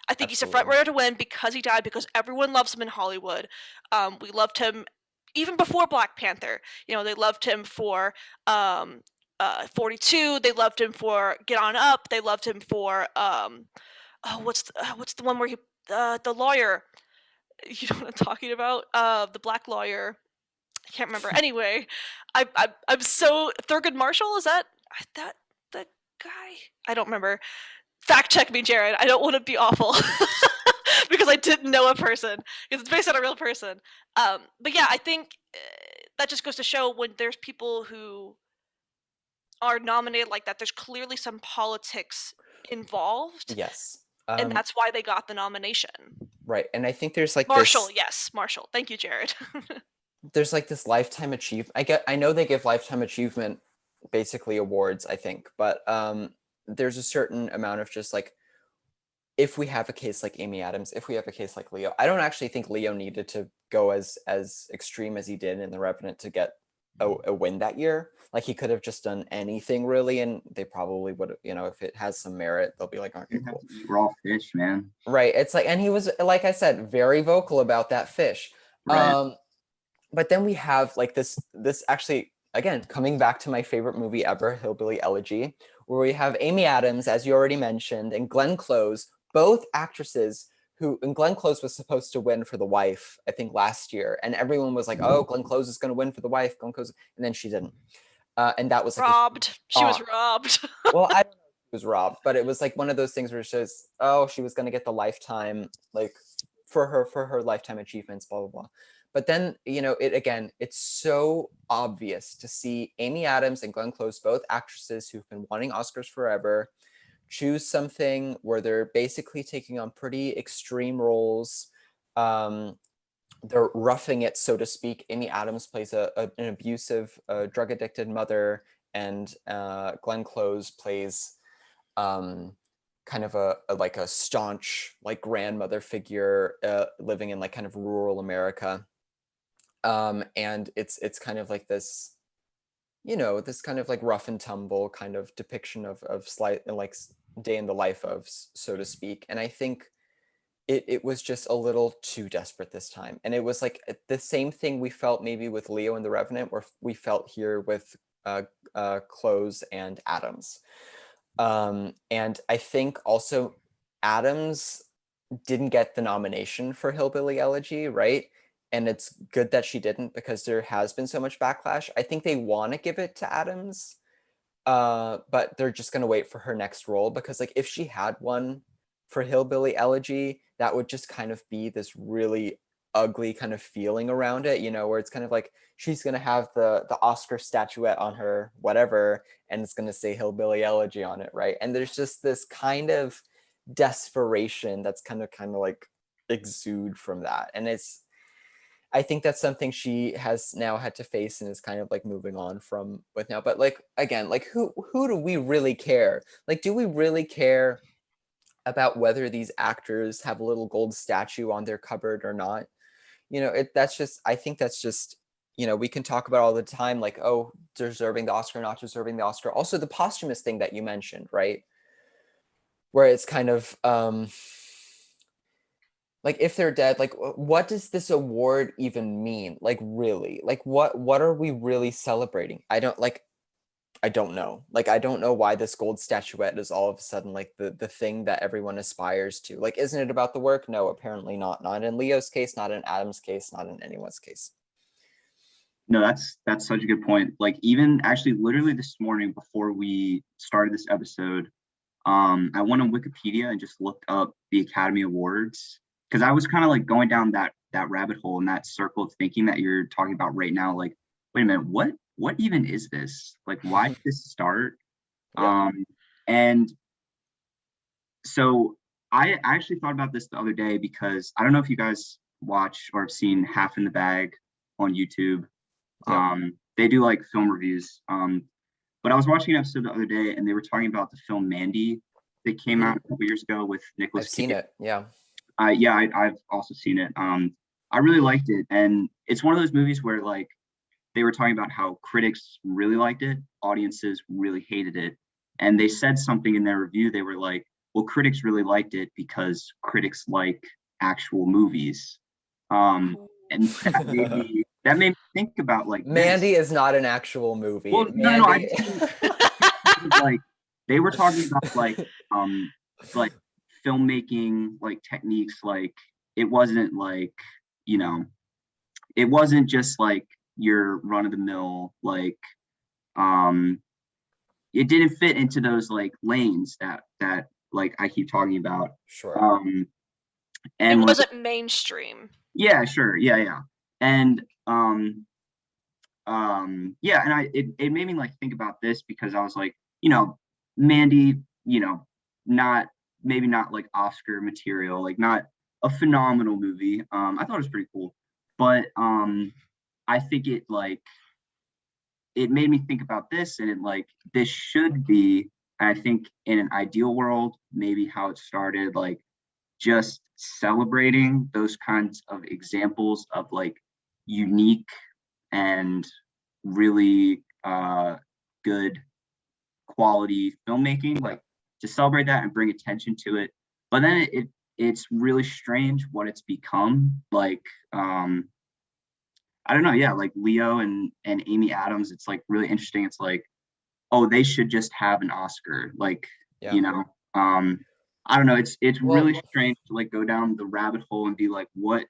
I think he's a front runner to win because he died, because everyone loves him in Hollywood. We loved him even before Black Panther. They loved him for 42. They loved him for Get On Up. They loved him for what's the one where he the lawyer? You know what I'm talking about? The black lawyer. I can't remember. Anyway, I'm so Thurgood Marshall. Is that the guy? I don't remember. Fact check me, Jared. I don't want to be awful because I didn't know a person, because it's based on a real person. But yeah, I think that just goes to show when there's people who are nominated like that, there's clearly some politics involved. Yes. And that's why they got the nomination. Right. And I think there's like Marshall. Yes, Marshall. Thank you, Jared. There's like this lifetime achievement. I know they give lifetime achievement basically awards, I think, but there's a certain amount of just like, if we have a case like Amy Adams, if we have a case like Leo, I don't actually think Leo needed to go as extreme as he did in The Revenant to get a win that year. Like he could have just done anything really, and they probably would, if it has some merit, they'll be like, okay, cool. Raw fish, man. Right. It's like, and he was, like I said, very vocal about that fish. Right. But then we have like this actually, again, coming back to my favorite movie ever, Hillbilly Elegy, where we have Amy Adams, as you already mentioned, and Glenn Close, both actresses and Glenn Close was supposed to win for The Wife, I think last year. And everyone was like, oh, Glenn Close is going to win for The Wife, Glenn Close. And then she didn't. And that was like robbed. She was robbed. Well, I don't know if she was robbed, but it was like one of those things where she was, she was going to get the lifetime, like for her lifetime achievements, blah, blah, blah. But then, you know, it's so obvious to see Amy Adams and Glenn Close, both actresses who've been wanting Oscars forever, choose something where they're basically taking on pretty extreme roles. They're roughing it, so to speak. Amy Adams plays an abusive, drug-addicted mother, and Glenn Close plays kind of like a staunch like grandmother figure living in like kind of rural America. And it's kind of like this, you know, this kind of like rough and tumble kind of depiction of slight like day in the life of, so to speak. And I think it was just a little too desperate this time. And it was like the same thing we felt maybe with Leo and the Revenant, where we felt here with Close and Adams. And I think also Adams didn't get the nomination for Hillbilly Elegy, right? And it's good that she didn't, because there has been so much backlash. I think they want to give it to Adams, but they're just going to wait for her next role, because like if she had one for Hillbilly Elegy, that would just kind of be this really ugly kind of feeling around it, you know, where it's kind of like she's going to have the Oscar statuette on her, whatever, and it's going to say Hillbilly Elegy on it, right? And there's just this kind of desperation that's kind of like exude from that. And I think that's something she has now had to face and is kind of like moving on from with now. But like, again, like who do we really care? Like, do we really care about whether these actors have a little gold statue on their cupboard or not? You know, I think that's just, you know, we can talk about all the time, like, oh, deserving the Oscar, not deserving the Oscar. Also the posthumous thing that you mentioned, right? Where it's kind of, like if they're dead, like what does this award even mean? Like really, like what are we really celebrating? I don't know. Like I don't know why this gold statuette is all of a sudden like the thing that everyone aspires to. Like, isn't it about the work? No, apparently not. Not in Leo's case, not in Adam's case, not in anyone's case. No, that's such a good point. Like even actually literally this morning before we started this episode, I went on Wikipedia and just looked up the Academy Awards, because I was kind of like going down that rabbit hole and that circle of thinking that you're talking about right now. Like, wait a minute, what even is this? Like, why did this start? Yeah. And so I actually thought about this the other day, because I don't know if you guys watch or have seen Half in the Bag on YouTube. Yeah. They do like film reviews. But I was watching an episode the other day and they were talking about the film Mandy that came out a couple years ago with Nicolas I've Cage. seen it. Yeah. I've also seen it. I really liked it. And it's one of those movies where like they were talking about how critics really liked it, audiences really hated it. And they said something in their review. They were like, well, critics really liked it because critics like actual movies. And that made me think about like Mandy is not an actual movie. Well, Mandy... no, I mean, like they were talking about like filmmaking like techniques. Like it wasn't like, you know, it wasn't just like your run-of-the-mill like it didn't fit into those like lanes that like I keep talking about. Sure. And it wasn't mainstream. Yeah, sure. Yeah. And yeah, and it made me like think about this, because I was like, you know, Mandy, you know, maybe not like Oscar material, like not a phenomenal movie. I thought it was pretty cool, but I think it made me think about this, and it like this should be, I think in an ideal world, maybe how it started, like just celebrating those kinds of examples of like unique and really good quality filmmaking, like to celebrate that and bring attention to it. But then it's really strange what it's become. Like I don't know, yeah, like Leo and Amy Adams, it's like really interesting. It's like, oh, they should just have an Oscar, like, Yeah. you know. I don't know, it's really strange to like go down the rabbit hole and be like, what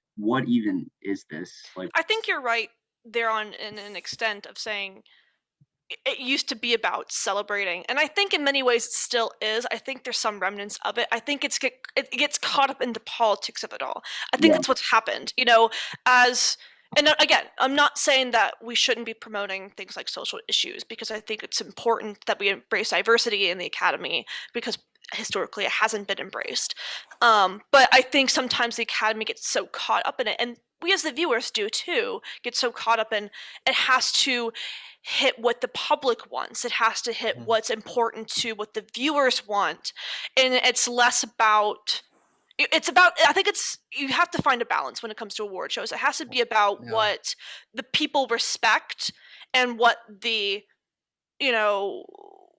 even is this? Like, I think you're right there in an extent of saying it used to be about celebrating, and I think in many ways it still is. I think there's some remnants of it. I think it gets caught up in the politics of it all. I think Yeah. that's what's happened. You know, as And again, I'm not saying that we shouldn't be promoting things like social issues, because I think it's important that we embrace diversity in the Academy, because historically it hasn't been embraced. But I think sometimes the Academy gets so caught up in it, and we as the viewers do too, get so caught up in it has to hit what the public wants. It has to hit Mhm. what's important to what the viewers want. And it's less about it's about, I think it's, you have to find a balance when it comes to award shows. It has to be about Yeah. what the people respect, and what the, you know,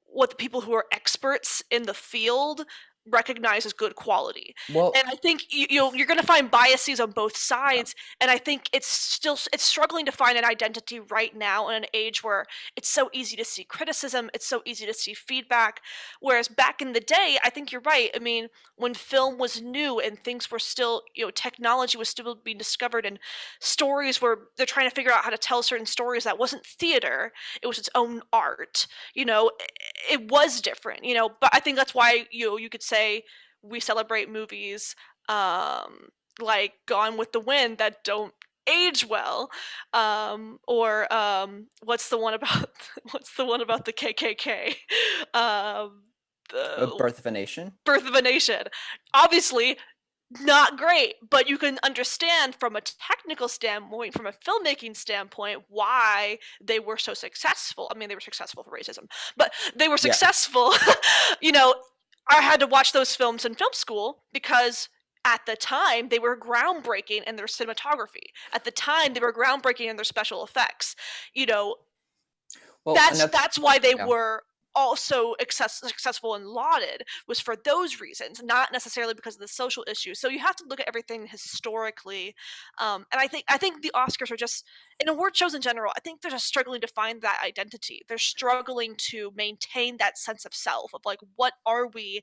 what the people who are experts in the field recognize as good quality. Well, And I think you're going to find biases on both sides, and I think it's struggling to find an identity right now in an age where it's so easy to see criticism, it's so easy to see feedback. Whereas back in the day, I think you're right. I mean, when film was new and things were still, technology was still being discovered, and stories were, they're trying to figure out how to tell certain stories, that wasn't theater, it was its own art. It was different, but I think that's why you could say we celebrate movies like Gone with the Wind that don't age well, or what's the one about what's the one about the KKK, A the Birth of a Nation. Birth of a Nation, obviously not great, but you can understand from a technical standpoint, from a filmmaking standpoint, why they were so successful. I mean, they were successful for racism, but they were Yeah. successful. you know, I had to watch those films in film school because at the time they were groundbreaking in their cinematography. At the time they were groundbreaking in their special effects. You know, Well, and that's why they yeah. were also successful and lauded, was for those reasons, not necessarily because of the social issues. So you have to look at everything historically, and I think the Oscars are just, in award shows in general, I think they're just struggling to find that identity. They're struggling to maintain that sense of self, of like, what are we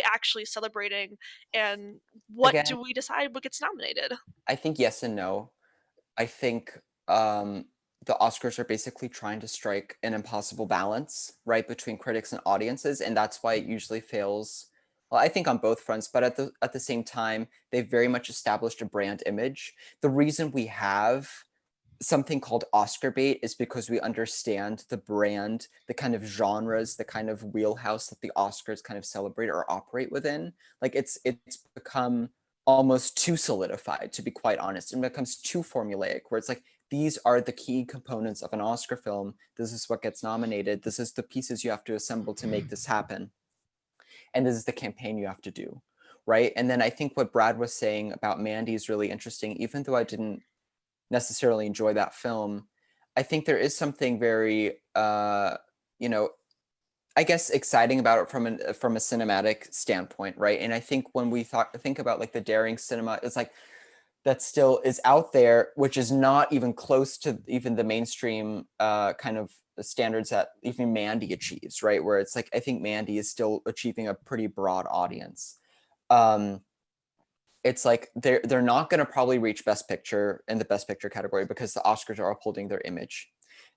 actually celebrating, and what Again, do we decide what gets nominated? I think yes and no. I think the Oscars are basically trying to strike an impossible balance, right, between critics and audiences, and that's why it usually fails. Well, I think on both fronts, but at the same time, they've very much established a brand image. The reason we have something called Oscar bait is because we understand the brand, the kind of genres, the kind of wheelhouse that the Oscars kind of celebrate or operate within. Like it's become almost too solidified, to be quite honest. It becomes too formulaic, where it's like, these are the key components of an Oscar film. This is what gets nominated. This is the pieces you have to assemble to make this happen. And this is the campaign you have to do. Right. And then I think what Brad was saying about Mandy is really interesting, even though I didn't necessarily enjoy that film. I think there is something very, you know, I guess exciting about it from a cinematic standpoint, right? And I think when we think about like the daring cinema, it's like that still is out there, which is not even close to even the mainstream kind of standards that even Mandy achieves, right? Where it's like I think Mandy is still achieving a pretty broad audience. Um, it's like they're not going to probably reach Best Picture in the Best Picture category because the Oscars are upholding their image.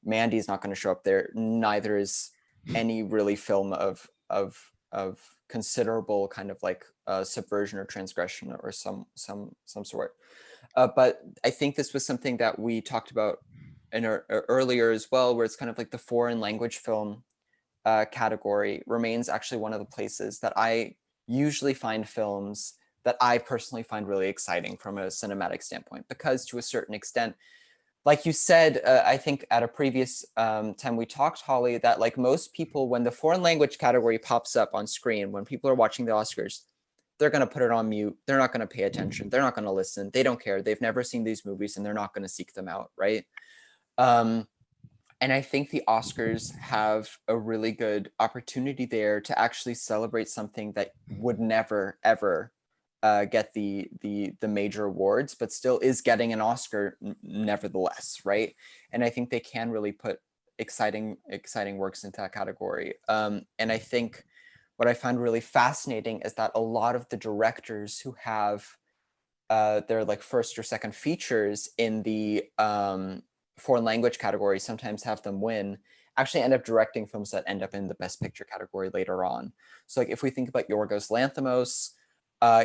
Mandy's not going to show up there. Neither is any really film of considerable kind of like subversion or transgression or some sort. But I think this was something that we talked about in earlier as well, where it's kind of like the foreign language film category remains actually one of the places that I usually find films that I personally find really exciting from a cinematic standpoint, because to a certain extent, like you said, I think at a previous time we talked, Holly, that like most people, when the foreign language category pops up on screen, when people are watching the Oscars, they're going to put it on mute. They're not going to pay attention. They're not going to listen. They don't care. They've never seen these movies and they're not going to seek them out, right? And I think the Oscars have a really good opportunity there to actually celebrate something that would never, ever get the major awards, but still is getting an Oscar nevertheless, right? And I think they can really put exciting works into that category. And I think what I find really fascinating is that a lot of the directors who have their like first or second features in the foreign language category, sometimes have them win, actually end up directing films that end up in the Best Picture category later on. So like if we think about Yorgos Lanthimos,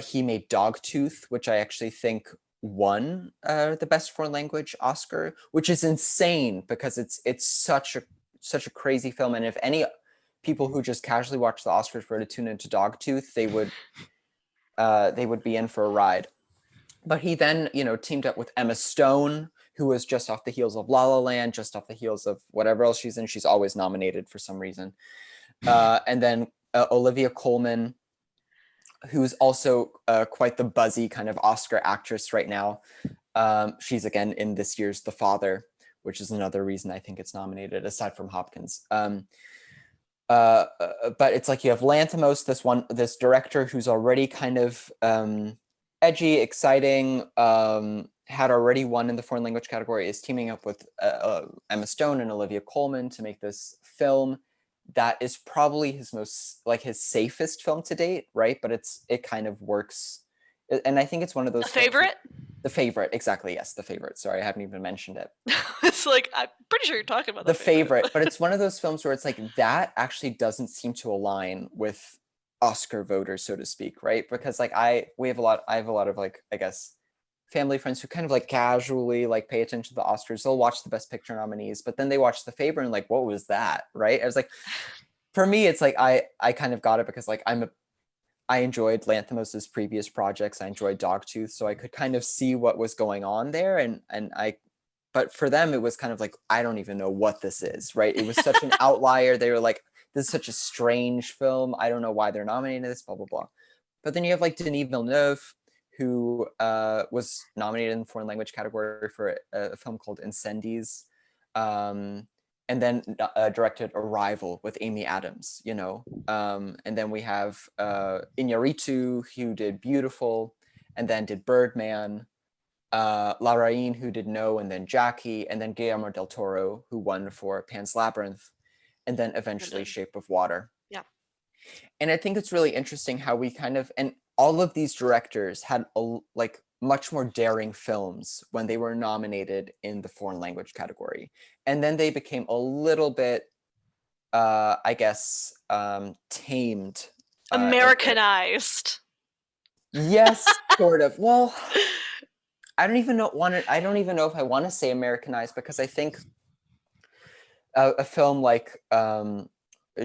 he made Dogtooth, which I actually think won the best foreign language Oscar, which is insane because it's such a crazy film. And if any people who just casually watch the Oscars were to tune into Dogtooth, they would be in for a ride. But he then, teamed up with Emma Stone, who was just off the heels of La La Land, just off the heels of whatever else she's in. She's always nominated for some reason. And then Olivia Colman, who's also quite the buzzy kind of Oscar actress right now. She's again in this year's The Father, which is another reason I think it's nominated, aside from Hopkins. But it's like you have Lanthimos, this director who's already kind of edgy, exciting, had already won in the foreign language category, is teaming up with Emma Stone and Olivia Colman to make this film that is probably his safest film to date, right? But it kind of works, and I think it's one of those. The Favorite? The Favorite, exactly. Yes, The Favorite. Sorry, I haven't even mentioned it. It's like, I'm pretty sure you're talking about The Favorite, but it's one of those films where it's like that actually doesn't seem to align with Oscar voters, so to speak, right? Because like I have a lot of like, I guess, family friends who kind of like casually like pay attention to the Oscars. They'll watch the Best Picture nominees, but then they watch The Favorite and like, what was that, right? I was like, for me, it's like I kind of got it because like I enjoyed Lanthimos's previous projects. I enjoyed Dogtooth, so I could kind of see what was going on there, but for them, it was kind of like, I don't even know what this is, right? It was such an outlier. They were like, this is such a strange film. I don't know why they're nominating this, blah, blah, blah. But then you have like Denis Villeneuve, who was nominated in the foreign language category for a film called Incendies, and then directed Arrival with Amy Adams, and then we have Iñárritu, who did Beautiful, and then did Birdman, Larraín, who did No, and then Jackie, and then Guillermo del Toro, who won for Pan's Labyrinth, and then eventually Shape of Water. Yeah. And I think it's really interesting how we kind of, and all of these directors had like much more daring films when they were nominated in the foreign language category. And then they became a little bit, I guess, tamed. Americanized. Yes, sort of. Well, I don't even know if I want to say Americanized, because I think a film like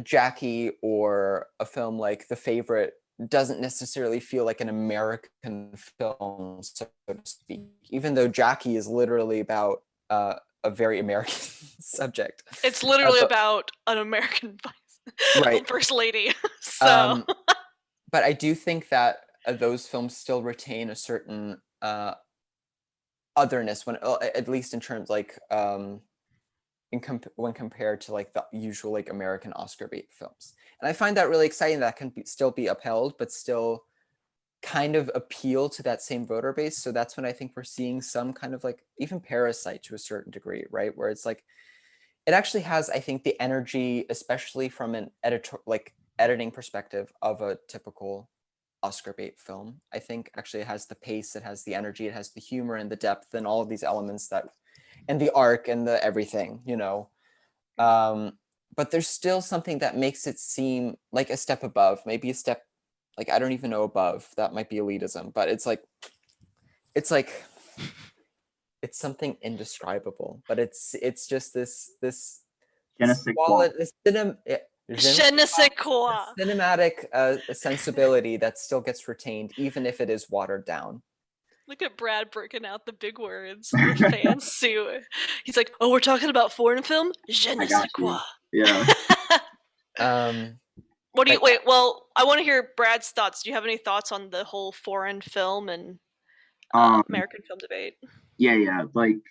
Jackie or a film like The Favorite doesn't necessarily feel like an American film, so to speak, even though Jackie is literally about a very American subject. It's literally about an American right. first lady. So, but I do think that those films still retain a certain otherness when, at least in terms like when compared to like the usual like American Oscar bait films. And I find that really exciting that can still be upheld, but still kind of appeal to that same voter base. So that's when I think we're seeing some kind of like even Parasite to a certain degree, right? Where it's like, it actually has, I think, the energy, especially from an editing perspective, of a typical Oscar bait film. I think actually it has the pace, it has the energy, it has the humor and the depth and all of these elements and the arc and the everything, but there's still something that makes it seem like a step above, maybe a step, like, I don't even know above, that might be elitism, but it's something indescribable, but it's just this Je ne sais quoi. Cinematic sensibility that still gets retained, even if it is watered down. Look at Brad breaking out the big words. The fans sue. He's like, "Oh, we're talking about foreign film? Je ne sais quoi." Yeah. What do you wait? Well, I want to hear Brad's thoughts. Do you have any thoughts on the whole foreign film and American film debate? Yeah. Like,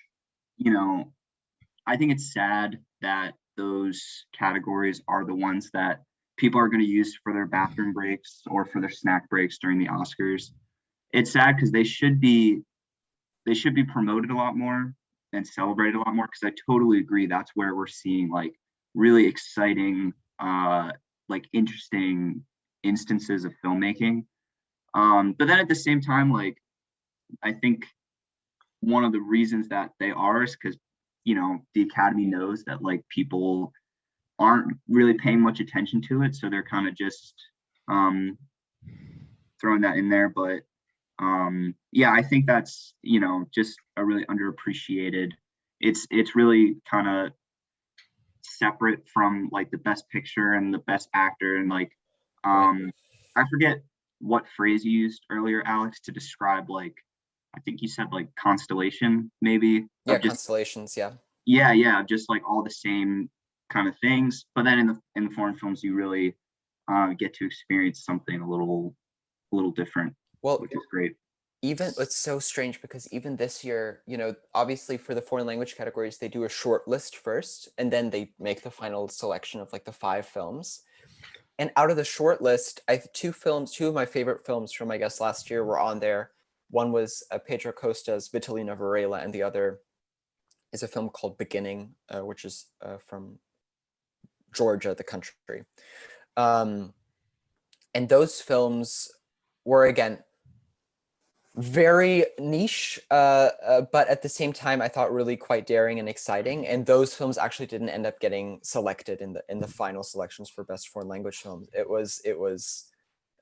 I think it's sad that those categories are the ones that people are going to use for their bathroom breaks or for their snack breaks during the Oscars. It's sad because they should be promoted a lot more and celebrated a lot more, because I totally agree that's where we're seeing like really exciting like interesting instances of filmmaking, but then at the same time, like, I think one of the reasons that they are is because the Academy knows that like people aren't really paying much attention to it, so they're kind of just throwing that in there. But Yeah, I think that's, just a really underappreciated. It's really kind of separate from like the best picture and the best actor and like Right. I forget what phrase you used earlier, Alex, to describe like I think you said like constellation maybe Yeah, of just constellations. Yeah. yeah, just like all the same kind of things. But then in the foreign films you really get to experience something a little different, Well, which is great. even it's so strange because even this year, obviously for the foreign language categories, they do a short list first, and then they make the final selection of like the 5 films. And out of the short list, I have 2 films, 2 of my favorite films from I guess last year were on there. One was Pedro Costa's Vitalina Varela, and the other is a film called Beginning, which is from Georgia, the country. Um, and those films were again very niche, but at the same time, I thought really quite daring and exciting. And those films actually didn't end up getting selected in the final selections for best foreign language films. It was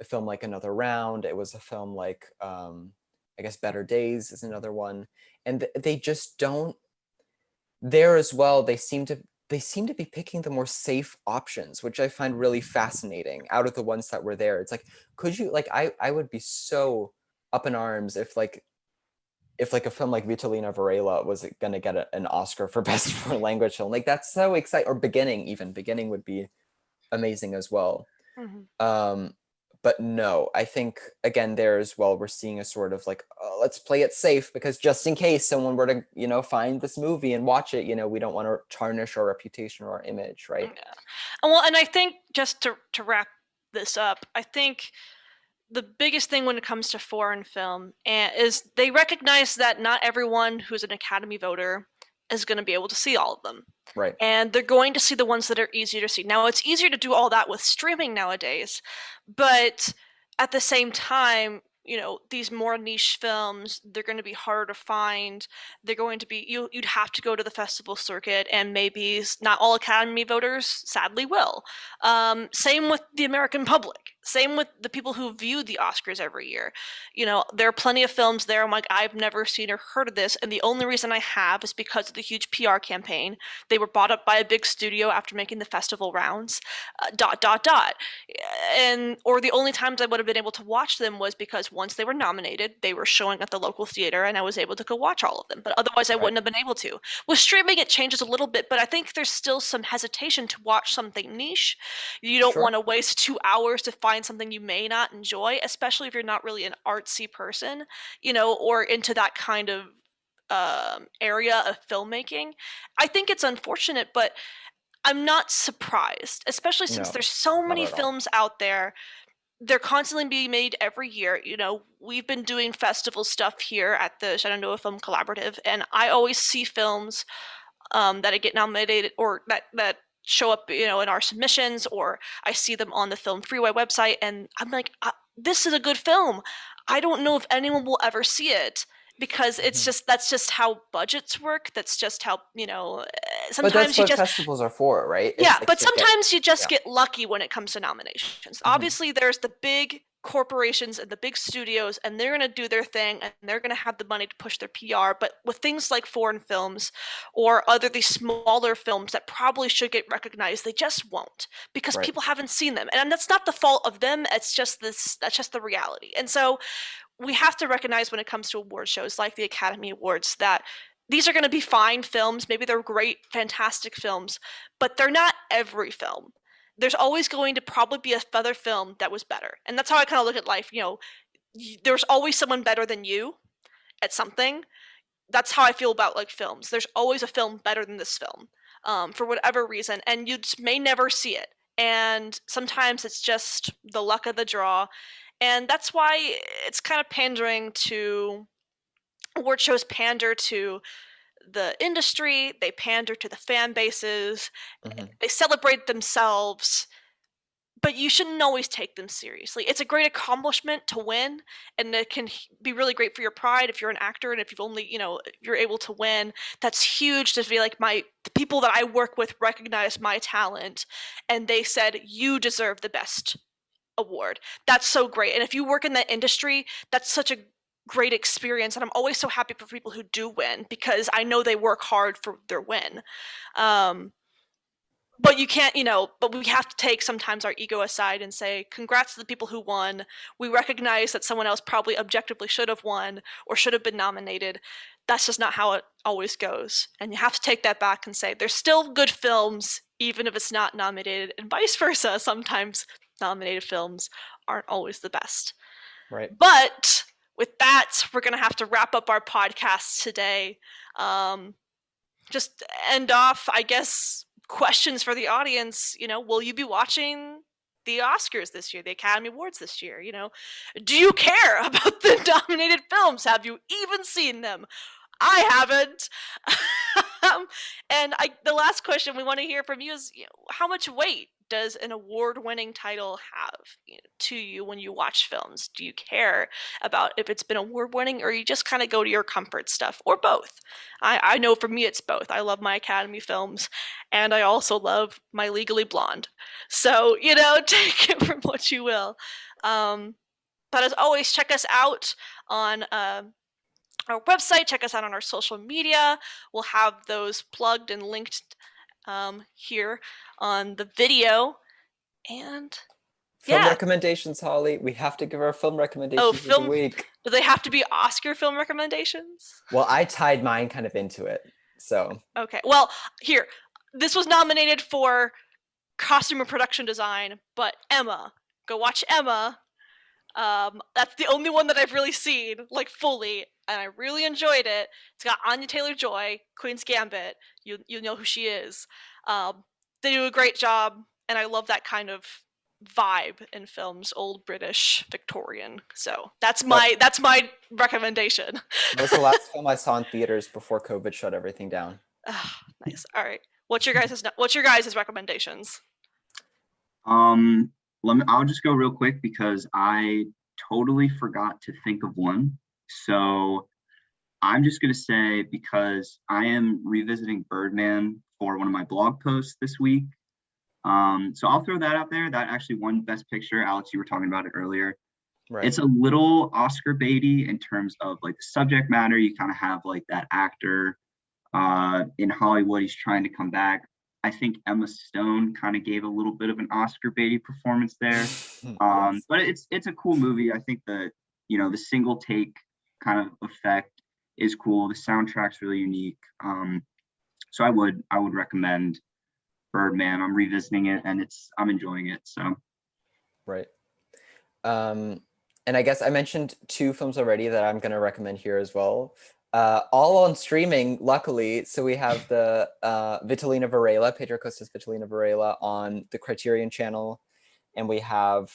a film like Another Round. It was a film like I guess Better Days is another one, and they just don't there as well. They seem to be picking the more safe options, which I find really fascinating. Out of the ones that were there, it's like, could you like I would be so up in arms if a film like Vitalina Varela was going to get an Oscar for best foreign language film. Like that's so exciting. Or Beginning would be amazing as well. Mhm. But no, I think again there as well we're seeing a sort of like, oh, let's play it safe because just in case someone were to find this movie and watch it, we don't want to tarnish our reputation or our image, right? Yeah. Well, and I think just to wrap this up, I think the biggest thing when it comes to foreign film is they recognize that not everyone who's an Academy voter is going to be able to see all of them. Right. And they're going to see the ones that are easier to see. Now, it's easier to do all that with streaming nowadays, but at the same time, these more niche films, they're going to be harder to find. They're going to be you'd have to go to the festival circuit, and maybe not all Academy voters, sadly, will. Same with the American public. Same with the people who view the Oscars every year. There are plenty of films there. I'm like, I've never seen or heard of this, and the only reason I have is because of the huge PR campaign. They were bought up by a big studio after making the festival rounds. Dot dot dot. Or the only times I would have been able to watch them was because once they were nominated, they were showing at the local theater, and I was able to go watch all of them. But otherwise, I Right. wouldn't have been able to. With streaming, it changes a little bit, but I think there's still some hesitation to watch something niche. You don't Sure. want to waste 2 hours to find something you may not enjoy, especially if you're not really an artsy person, or into that kind of area of filmmaking. I think it's unfortunate, but I'm not surprised, especially since No, there's so not many at all. films out there. They're constantly being made every year. We've been doing festival stuff here at the Shenandoah Film Collaborative, and I always see films that get nominated or that show up, in our submissions, or I see them on the Film Freeway website, and I'm like, this is a good film. I don't know if anyone will ever see it because Mhm. that's just how budgets work. That's just how But that's sometimes you what just festivals are for, right? yeah, It's like but to get sometimes you just yeah. get lucky when it comes to nominations. Mhm. Obviously, there's the big corporations and the big studios, and they're going to do their thing, and they're going to have the money to push their PR. But with things like foreign films or these smaller films that probably should get recognized, they just won't because Right. people haven't seen them, and that's not the fault of them. It's just this. That's just the reality. And so we have to recognize when it comes to award shows like the Academy Awards that these are going to be fine films. Maybe they're great, fantastic films, but they're not every film. There's always going to probably be another film that was better. And that's how I kind of look at life. There's always someone better than you at something. That's how I feel about like films. There's always a film better than this film, for whatever reason, and you just may never see it. And sometimes it's just the luck of the draw, and that's why it's kind of pandering to award shows pander to the industry, they pander to the fan bases, Mhm. they celebrate themselves, but you shouldn't always take them seriously. It's a great accomplishment to win, and it can be really great for your pride if you're an actor and if you've only, if you're able to win. That's huge to be like the people that I work with recognize my talent and they said you deserve the best award. That's so great. And if you work in that industry, that's such a great experience, and I'm always so happy for people who do win because I know they work hard for their win. But you can't, but we have to take sometimes our ego aside and say, congrats to the people who won. We recognize that someone else probably objectively should have won or should have been nominated. That's just not how it always goes. And you have to take that back and say, there's still good films, even if it's not nominated, and vice versa. Sometimes nominated films aren't always the best. Right. But with that, we're going to have to wrap up our podcast today. Just end off, I guess, questions for the audience. Will you be watching the Oscars this year, the Academy Awards this year? Do you care about the nominated films? Have you even seen them? I haven't. And the last question we want to hear from you is, how much weight does an award-winning title have to you when you watch films? Do you care about if it's been award-winning, or you just kind of go to your comfort stuff, or both? I know for me it's both. I love my Academy films, and I also love my Legally Blonde. So, take it from what you will. But as always, check us out on our website, check us out on our social media. We'll have those plugged and linked here on the video. And Film recommendations, Holly. We have to give our film recommendations of the week. Do they have to be Oscar film recommendations? Well, I tied mine kind of into it, so. Okay, well, here. This was nominated for costume and production design, but Emma. Go watch Emma. That's the only one that I've really seen, fully, and I really enjoyed it. It's got Anya Taylor-Joy, Queen's Gambit. You know who she is. They do a great job, and I love that kind of vibe in films, old British, Victorian. So that's my recommendation. That was the last film I saw in theaters before COVID shut everything down. Nice. All right. What's your guys' recommendations? I'll just go real quick because I totally forgot to think of one. So I'm just going to say, because I am revisiting Birdman for one of my blog posts this week. So I'll throw that out there. That actually won Best Picture. Alex, you were talking about it earlier. Right. It's a little Oscar baity in terms of the subject matter. You kind of have that actor in Hollywood. He's trying to come back. I think Emma Stone kind of gave a little bit of an Oscar baity performance there. Yes. But it's a cool movie. I think the single take kind of effect is cool. The soundtrack's really unique. So I would recommend Birdman. I'm revisiting it and I'm enjoying it. So. Right. And I guess I mentioned two films already that I'm going to recommend here as well. All on streaming, luckily. So we have the Vitalina Varela, Pedro Costa's Vitalina Varela on the Criterion Channel, and we have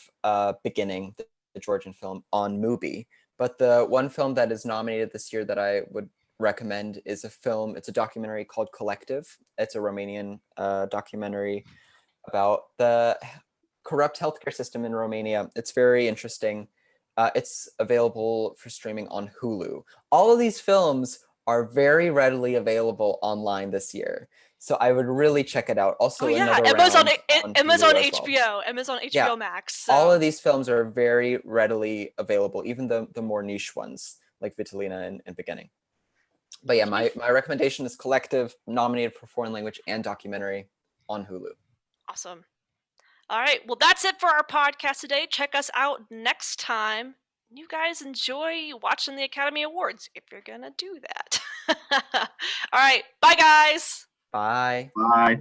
Beginning, the Georgian film, on Mubi. But the one film that is nominated this year that I would recommend is it's a documentary called Collective. It's a Romanian documentary about the corrupt healthcare system in Romania. It's very interesting. It's available for streaming on Hulu. All of these films are very readily available online this year, so I would really check it out. Also, Emma's on HBO. Emma's on HBO Max. So. All of these films are very readily available, even the more niche ones like Vitalina and Beginning. But yeah, my recommendation is Collective, nominated for foreign language and documentary on Hulu. Awesome. All right, well, that's it for our podcast today. Check us out next time. You guys enjoy watching the Academy Awards if you're gonna do that. All right, bye, guys. Bye. Bye.